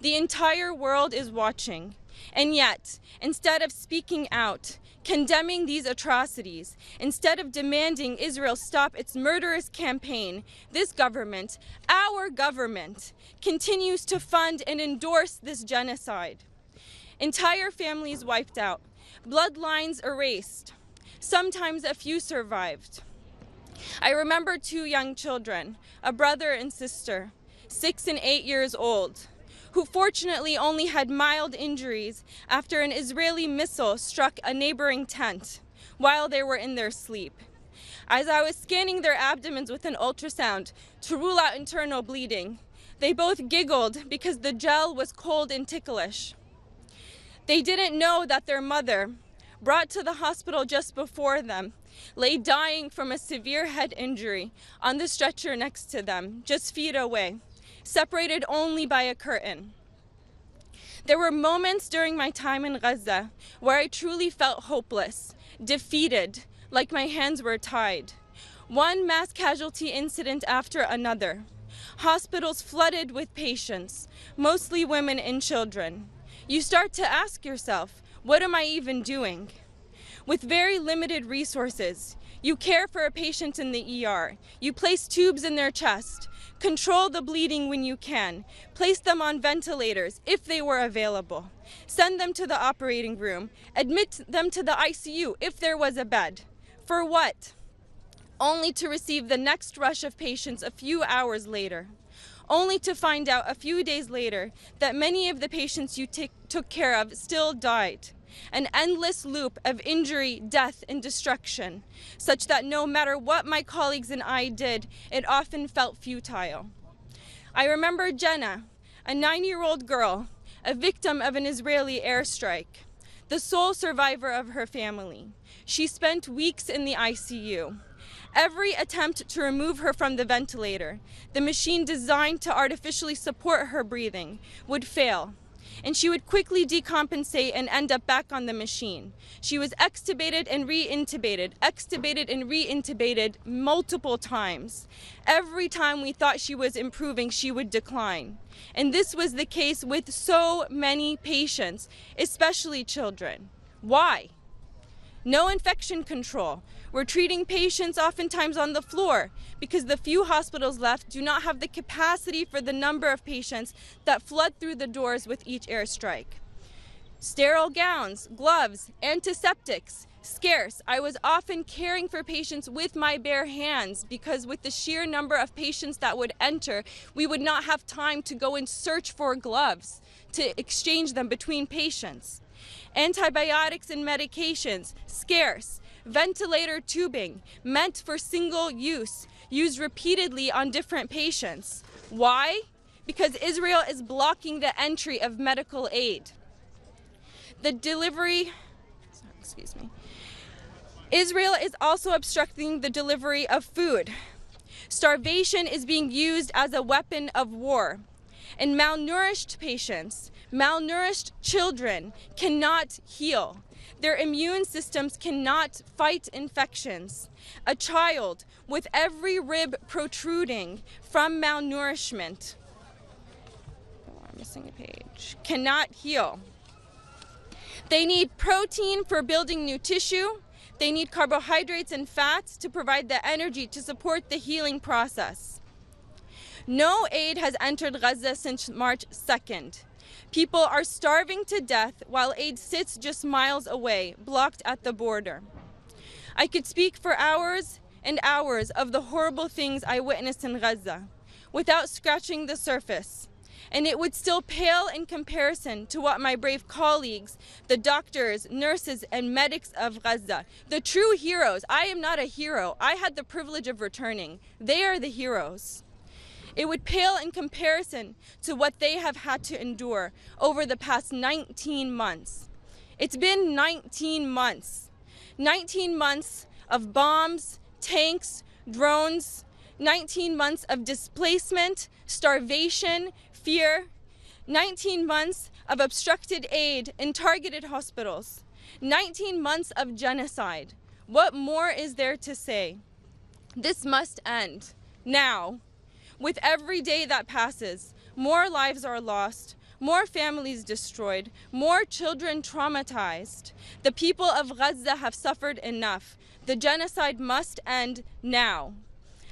The entire world is watching. And yet, instead of speaking out, condemning these atrocities, instead of demanding Israel stop its murderous campaign, this government, our government, continues to fund and endorse this genocide. Entire families wiped out, bloodlines erased. Sometimes a few survived. I remember 2 young children, a brother and sister, 6 and 8 years old, who fortunately only had mild injuries after an Israeli missile struck a neighboring tent while they were in their sleep. As I was scanning their abdomens with an ultrasound to rule out internal bleeding, they both giggled because the gel was cold and ticklish. They didn't know that their mother, brought to the hospital just before them, lay dying from a severe head injury on the stretcher next to them, just feet away, separated only by a curtain. There were moments during my time in Gaza where I truly felt hopeless, defeated, like my hands were tied. One mass casualty incident after another. Hospitals flooded with patients, mostly women and children. You start to ask yourself, what am I even doing? With very limited resources, you care for a patient in the ER. You place tubes in their chest, control the bleeding when you can, place them on ventilators if they were available, send them to the operating room, admit them to the ICU if there was a bed. For what? Only to receive the next rush of patients a few hours later. Only to find out a few days later that many of the patients you took care of still died. An endless loop of injury, death, and destruction, such that no matter what my colleagues and I did, it often felt futile. I remember Jenna, a 9-year-old girl, a victim of an Israeli airstrike, the sole survivor of her family. She spent weeks in the ICU. Every attempt to remove her from the ventilator, the machine designed to artificially support her breathing, would fail. and she would quickly decompensate and end up back on the machine. She was extubated and re-intubated multiple times. Every time we thought she was improving, she would decline. And this was the case with so many patients, especially children. Why? No infection control. We're treating patients oftentimes on the floor because the few hospitals left do not have the capacity for the number of patients that flood through the doors with each airstrike. Sterile gowns, gloves, antiseptics, scarce. I was often caring for patients with my bare hands because with the sheer number of patients that would enter, we would not have time to go and search for gloves to exchange them between patients. Antibiotics and medications, scarce. Ventilator tubing, meant for single use, used repeatedly on different patients. Why? Because Israel is blocking the entry of medical aid. Israel is also obstructing the delivery of food. Starvation is being used as a weapon of war. And malnourished patients, malnourished children cannot heal. Their immune systems cannot fight infections. A child with every rib protruding from malnourishment, I'm missing a page, cannot heal. They need protein for building new tissue. They need carbohydrates and fats to provide the energy to support the healing process. No aid has entered Gaza since March 2nd. People are starving to death while aid sits just miles away, blocked at the border. I could speak for hours and hours of the horrible things I witnessed in Gaza without scratching the surface. And it would still pale in comparison to what my brave colleagues, the doctors, nurses, and medics of Gaza, the true heroes. I am not a hero. I had the privilege of returning. They are the heroes. It would pale in comparison to what they have had to endure over the past 19 months. It's been 19 months. 19 months of bombs, tanks, drones, 19 months of displacement, starvation, fear, 19 months of obstructed aid in targeted hospitals, 19 months of genocide. What more is there to say? This must end now. With every day that passes, more lives are lost, more families destroyed, more children traumatized. The people of Gaza have suffered enough. The genocide must end now.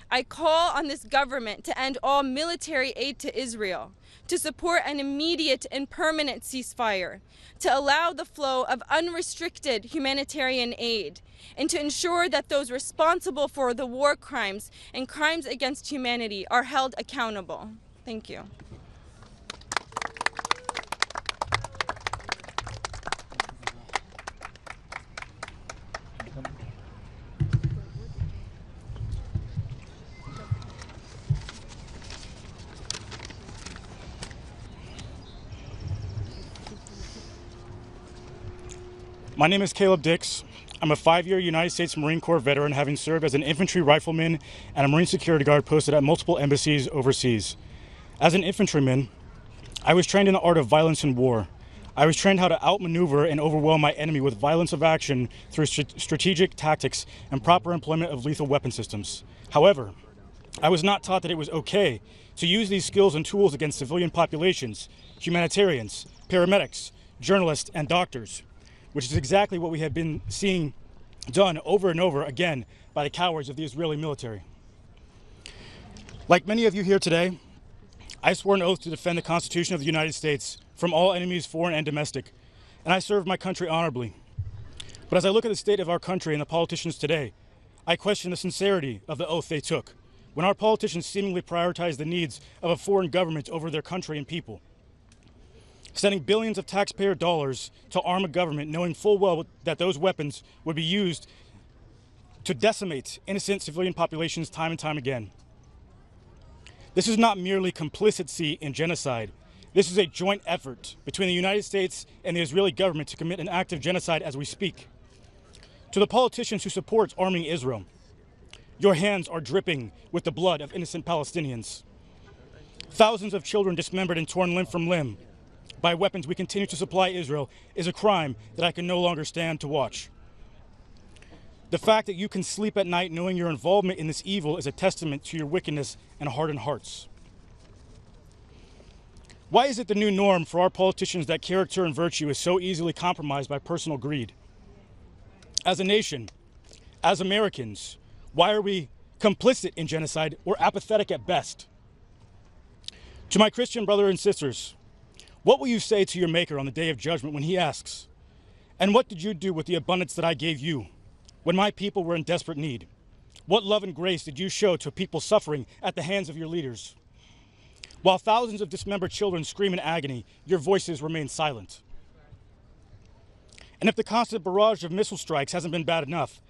I call on this government to end all military aid to Israel, to support an immediate and permanent ceasefire, to allow the flow of unrestricted humanitarian aid, and to ensure that those responsible for the war crimes and crimes against humanity are held accountable. Thank you. My name is Caleb Dix. I'm a 5-year United States Marine Corps veteran, having served as an infantry rifleman and a Marine security guard posted at multiple embassies overseas. As an infantryman, I was trained in the art of violence in war. I was trained how to outmaneuver and overwhelm my enemy with violence of action through strategic tactics and proper employment of lethal weapon systems. However, I was not taught that it was okay to use these skills and tools against civilian populations, humanitarians, paramedics, journalists, and doctors, which is exactly what we have been seeing done over and over again by the cowards of the Israeli military. Like many of you here today, I swore an oath to defend the Constitution of the United States from all enemies, foreign and domestic, and I served my country honorably. But as I look at the state of our country and the politicians today, I question the sincerity of the oath they took when our politicians seemingly prioritize the needs of a foreign government over their country and people, sending billions of taxpayer dollars to arm a government knowing full well that those weapons would be used to decimate innocent civilian populations time and time again. This is not merely complicity in genocide. This is a joint effort between the United States and the Israeli government to commit an act of genocide as we speak. To the politicians who support arming Israel, your hands are dripping with the blood of innocent Palestinians. Thousands of children dismembered and torn limb from limb. by weapons we continue to supply Israel is a crime that I can no longer stand to watch. The fact that you can sleep at night knowing your involvement in this evil is a testament to your wickedness and hardened hearts. Why is it the new norm for our politicians that character and virtue is so easily compromised by personal greed? As a nation, as Americans, why are we complicit in genocide or apathetic at best? To my Christian brothers and sisters, what will you say to your Maker on the day of judgment when he asks, "And what did you do with the abundance that I gave you when my people were in desperate need? What love and grace did you show to people suffering at the hands of your leaders? While thousands of dismembered children scream in agony, your voices remain silent." And if the constant barrage of missile strikes hasn't been bad enough,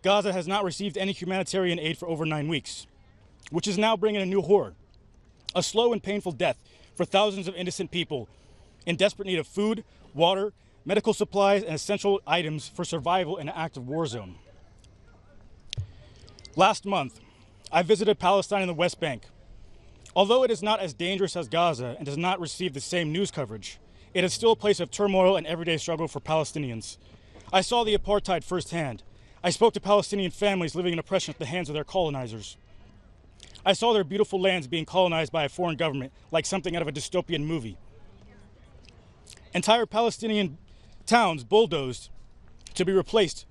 Gaza has not received any humanitarian aid for over 9 weeks, which is now bringing a new horror, a slow and painful death for thousands of innocent people in desperate need of food, water, medical supplies, and essential items for survival in an active war zone. Last month, I visited Palestine and the West Bank. Although it is not as dangerous as Gaza and does not receive the same news coverage, it is still a place of turmoil and everyday struggle for Palestinians. I saw the apartheid firsthand. I spoke to Palestinian families living in oppression at the hands of their colonizers. I saw their beautiful lands being colonized by a foreign government like something out of a dystopian movie. Entire Palestinian towns bulldozed to be replaced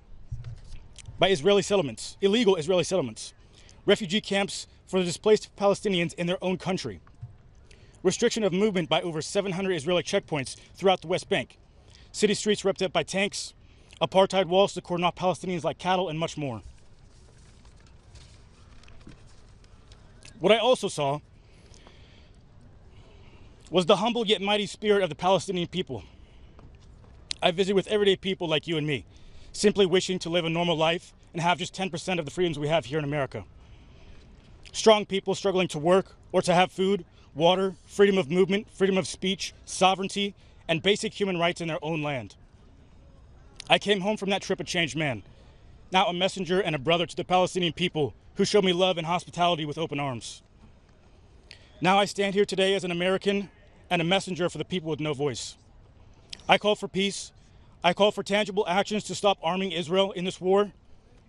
by Israeli settlements, illegal Israeli settlements, refugee camps for the displaced Palestinians in their own country, restriction of movement by over 700 Israeli checkpoints throughout the West Bank, city streets ripped up by tanks, apartheid walls to cordon off Palestinians like cattle, and much more. What I also saw was the humble yet mighty spirit of the Palestinian people. I visited with everyday people like you and me, simply wishing to live a normal life and have just 10% of the freedoms we have here in America. Strong people struggling to work or to have food, water, freedom of movement, freedom of speech, sovereignty, and basic human rights in their own land. I came home from that trip a changed man, now a messenger and a brother to the Palestinian people who showed me love and hospitality with open arms. Now I stand here today as an American and a messenger for the people with no voice. I call for peace. I call for tangible actions to stop arming Israel in this war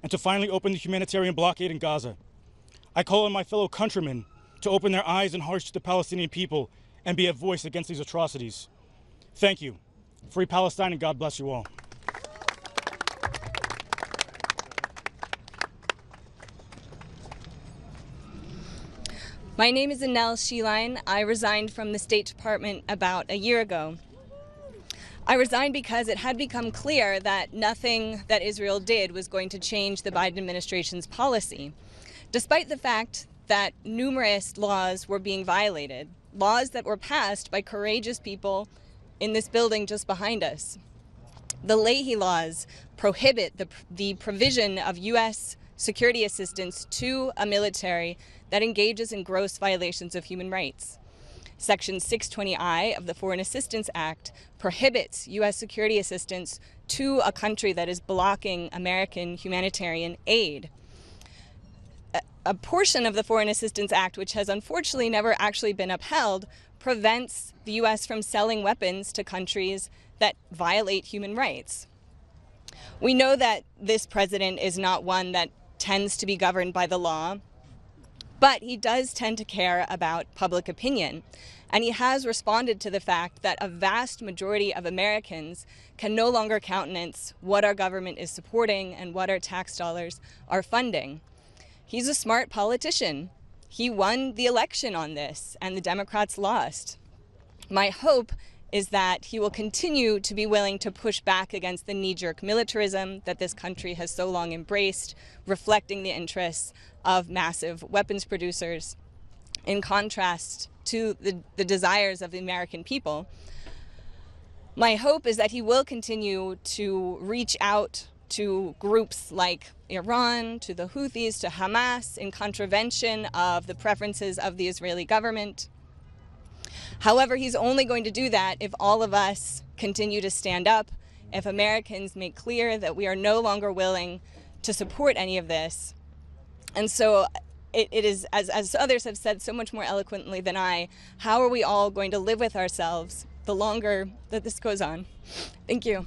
and to finally open the humanitarian blockade in Gaza. I call on my fellow countrymen to open their eyes and hearts to the Palestinian people and be a voice against these atrocities. Thank you. Free Palestine, and God bless you all. My name is Anel Sheline. I resigned from the State Department about a year ago. I resigned because it had become clear that nothing that Israel did was going to change the Biden administration's policy, despite the fact that numerous laws were being violated, laws that were passed by courageous people in this building just behind us. The Leahy laws prohibit the provision of U.S. security assistance to a military that engages in gross violations of human rights. Section 620I of the Foreign Assistance Act prohibits U.S. security assistance to a country that is blocking American humanitarian aid. A portion of the Foreign Assistance Act, which has unfortunately never actually been upheld, prevents the U.S. from selling weapons to countries that violate human rights. We know that this president is not one that tends to be governed by the law, but he does tend to care about public opinion. And he has responded to the fact that a vast majority of Americans can no longer countenance what our government is supporting and what our tax dollars are funding. He's a smart politician. He won the election on this, and the Democrats lost. My hope is that he will continue to be willing to push back against the knee-jerk militarism that this country has so long embraced, reflecting the interests of massive weapons producers, in contrast to the desires of the American people. My hope is that he will continue to reach out to groups like Iran, to the Houthis, to Hamas, in contravention of the preferences of the Israeli government. However, he's only going to do that if all of us continue to stand up, if Americans make clear that we are no longer willing to support any of this. And so it is, as others have said so much more eloquently than I, how are we all going to live with ourselves the longer that this goes on. Thank you.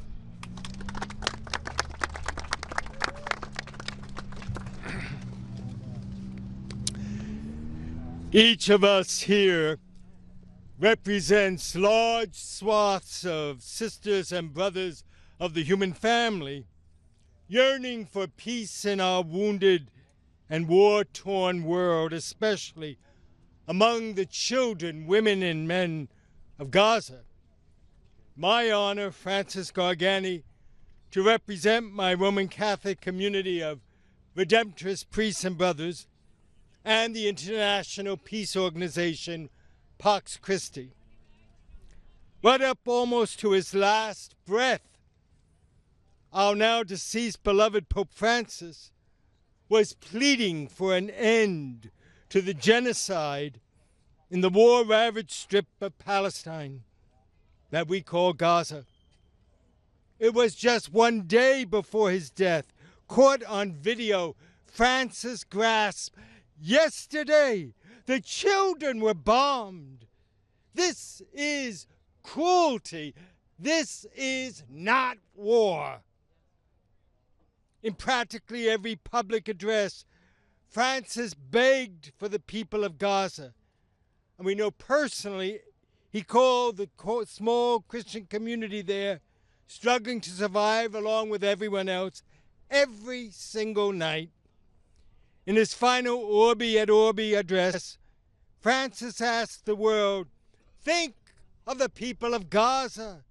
Each of us here represents large swaths of sisters and brothers of the human family, yearning for peace in our wounded and war-torn world, especially among the children, women, and men of Gaza. My honor, Francis Gargani, to represent my Roman Catholic community of Redemptorist priests and brothers and the international peace organization, Pax Christi. Right up almost to his last breath, our now deceased beloved Pope Francis was pleading for an end to the genocide in the war-ravaged strip of Palestine that we call Gaza. It was just one day before his death, caught on video, Francis grasped, "Yesterday, the children were bombed. This is cruelty. This is not war." In practically every public address, Francis begged for the people of Gaza. And we know personally he called the small Christian community there, struggling to survive along with everyone else, every single night. In his final Orbi et Orbi address, Francis asked the world, think of the people of Gaza,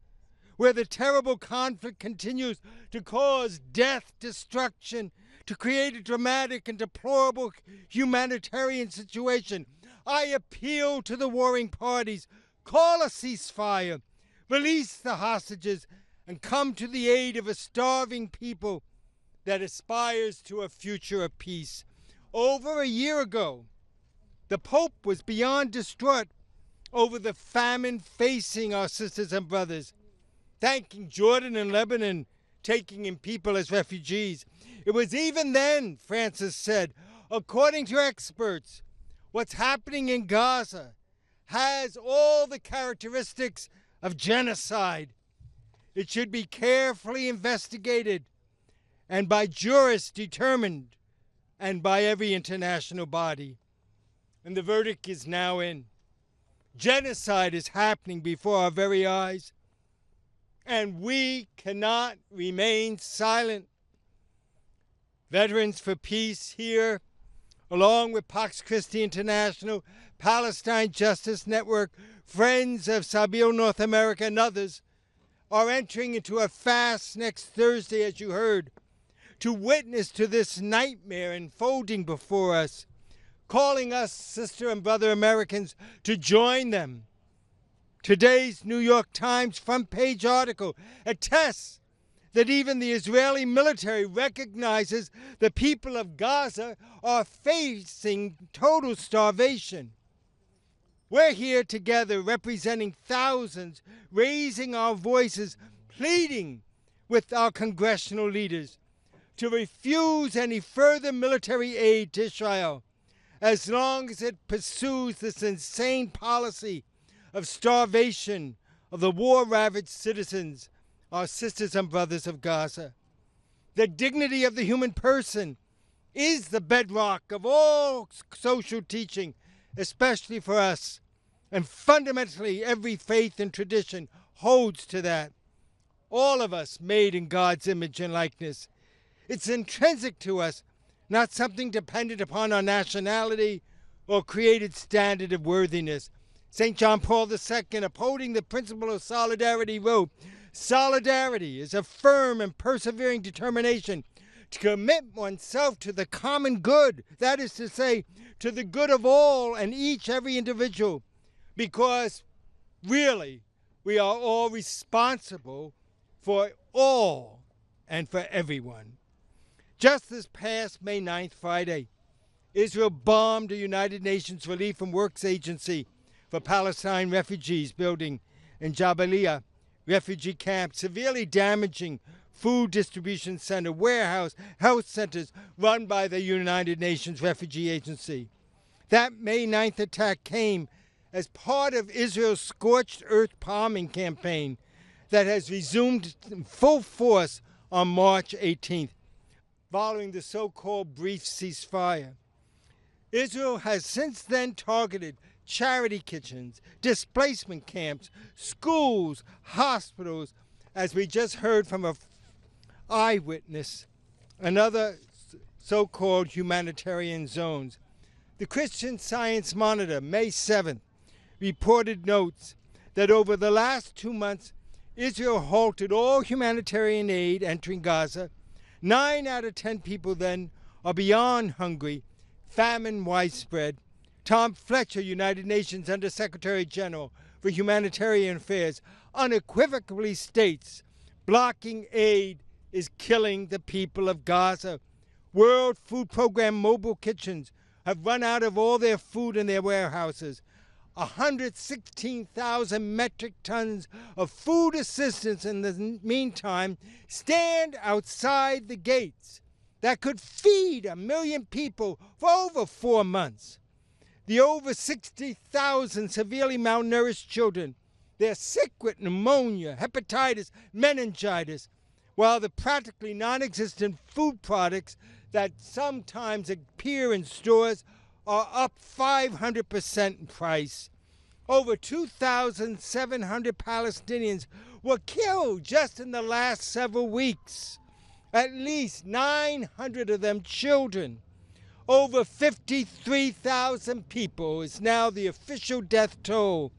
where the terrible conflict continues to cause death, destruction, to create a dramatic and deplorable humanitarian situation. I appeal to the warring parties, call a ceasefire, release the hostages, and come to the aid of a starving people that aspires to a future of peace. Over a year ago, the Pope was beyond distraught over the famine facing our sisters and brothers, thanking Jordan and Lebanon, taking in people as refugees. It was even then, Francis said, according to experts, what's happening in Gaza has all the characteristics of genocide. It should be carefully investigated and by jurists determined and by every international body. And the verdict is now in. Genocide is happening before our very eyes, and we cannot remain silent. Veterans for Peace here, along with Pax Christi International, Palestine Justice Network, Friends of Sabeel North America, and others, are entering into a fast next Thursday, as you heard, to witness to this nightmare unfolding before us, calling us, sister and brother Americans, to join them. Today's New York Times front page article attests that even the Israeli military recognizes the people of Gaza are facing total starvation. We're here together representing thousands, raising our voices, pleading with our congressional leaders to refuse any further military aid to Israel as long as it pursues this insane policy of starvation of the war-ravaged citizens, our sisters and brothers of Gaza. The dignity of the human person is the bedrock of all social teaching, especially for us. And fundamentally, every faith and tradition holds to that. All of us made in God's image and likeness. It's intrinsic to us, not something dependent upon our nationality or created standard of worthiness. St. John Paul II, upholding the principle of solidarity, wrote, "Solidarity is a firm and persevering determination to commit oneself to the common good, that is to say, to the good of all and every individual, because really we are all responsible for all and for everyone." Just this past May 9th, Friday, Israel bombed a United Nations Relief and Works Agency for Palestine refugees building in Jabalia refugee camp, severely damaging food distribution center, warehouse, health centers run by the United Nations Refugee Agency. That May 9th attack came as part of Israel's scorched earth bombing campaign that has resumed in full force on March 18th, following the so-called brief ceasefire. Israel has since then targeted charity kitchens, displacement camps, schools, hospitals, as we just heard from an eyewitness, and other so-called humanitarian zones. The Christian Science Monitor, May 7th, reported notes that over the last 2 months, Israel halted all humanitarian aid entering Gaza. 9 out of 10 people then are beyond hungry, famine widespread. Tom Fletcher, United Nations Undersecretary General for Humanitarian Affairs, unequivocally states blocking aid is killing the people of Gaza. World Food Program mobile kitchens have run out of all their food in their warehouses. 116,000 metric tons of food assistance in the meantime stand outside the gates that could feed 1 million people for over 4 months. The over 60,000 severely malnourished children, they're sick with pneumonia, hepatitis, meningitis, while the practically non-existent food products that sometimes appear in stores are up 500% in price. Over 2,700 Palestinians were killed just in the last several weeks. At least 900 of them children. Over 53,000 people is now the official death toll,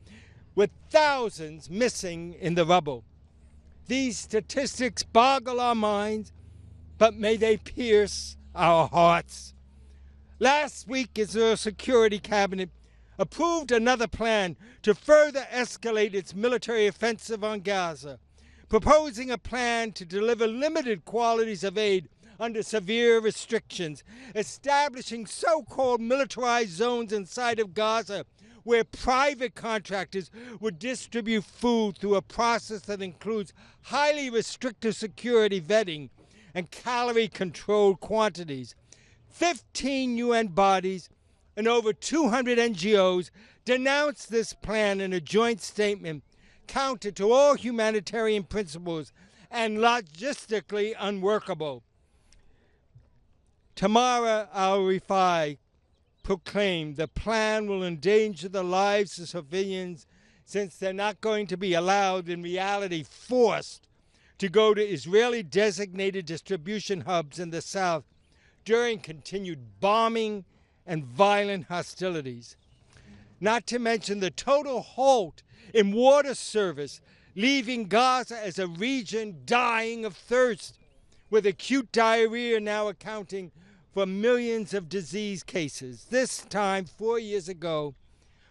with thousands missing in the rubble. These statistics boggle our minds, but may they pierce our hearts. Last week, Israel's Security Cabinet approved another plan to further escalate its military offensive on Gaza, proposing a plan to deliver limited quantities of aid under severe restrictions, establishing so-called militarized zones inside of Gaza where private contractors would distribute food through a process that includes highly restrictive security vetting and calorie-controlled quantities. 15 UN bodies and over 200 NGOs denounced this plan in a joint statement counter to all humanitarian principles and logistically unworkable. Tamara al-Rifai proclaimed the plan will endanger the lives of civilians since they're not going to be allowed, in reality forced, to go to Israeli designated distribution hubs in the south during continued bombing and violent hostilities. Not to mention the total halt in water service, leaving Gaza as a region dying of thirst, with acute diarrhea now accounting for millions of disease cases. This time, 4 years ago,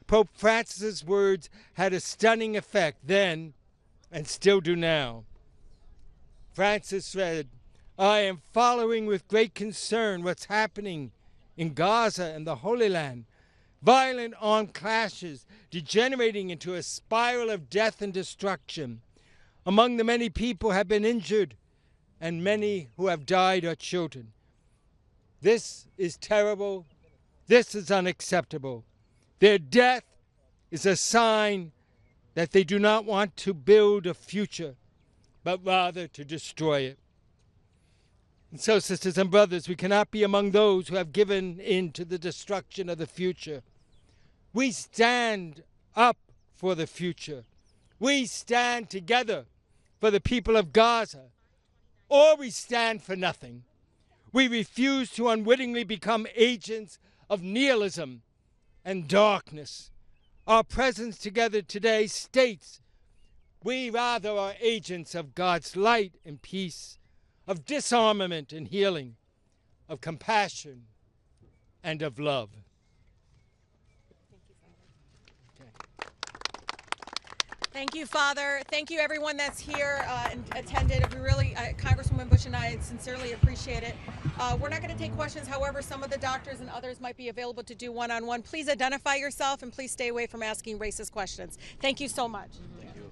Pope Francis's words had a stunning effect then and still do now. Francis said, "I am following with great concern what's happening in Gaza and the Holy Land. Violent armed clashes degenerating into a spiral of death and destruction. Among the many people who have been injured and many who have died are children. This is terrible. This is unacceptable. Their death is a sign that they do not want to build a future, but rather to destroy it." And so, sisters and brothers, we cannot be among those who have given in to the destruction of the future. We stand up for the future. We stand together for the people of Gaza, or we stand for nothing. We refuse to unwittingly become agents of nihilism and darkness. Our presence together today states we rather are agents of God's light and peace, of disarmament and healing, of compassion and of love. Thank you, Father. Thank you, everyone that's here and attended. We really, Congresswoman Bush and I sincerely appreciate it. We're not going to take questions. However, some of the doctors and others might be available to do one-on-one. Please identify yourself and please stay away from asking racist questions. Thank you so much. Thank you.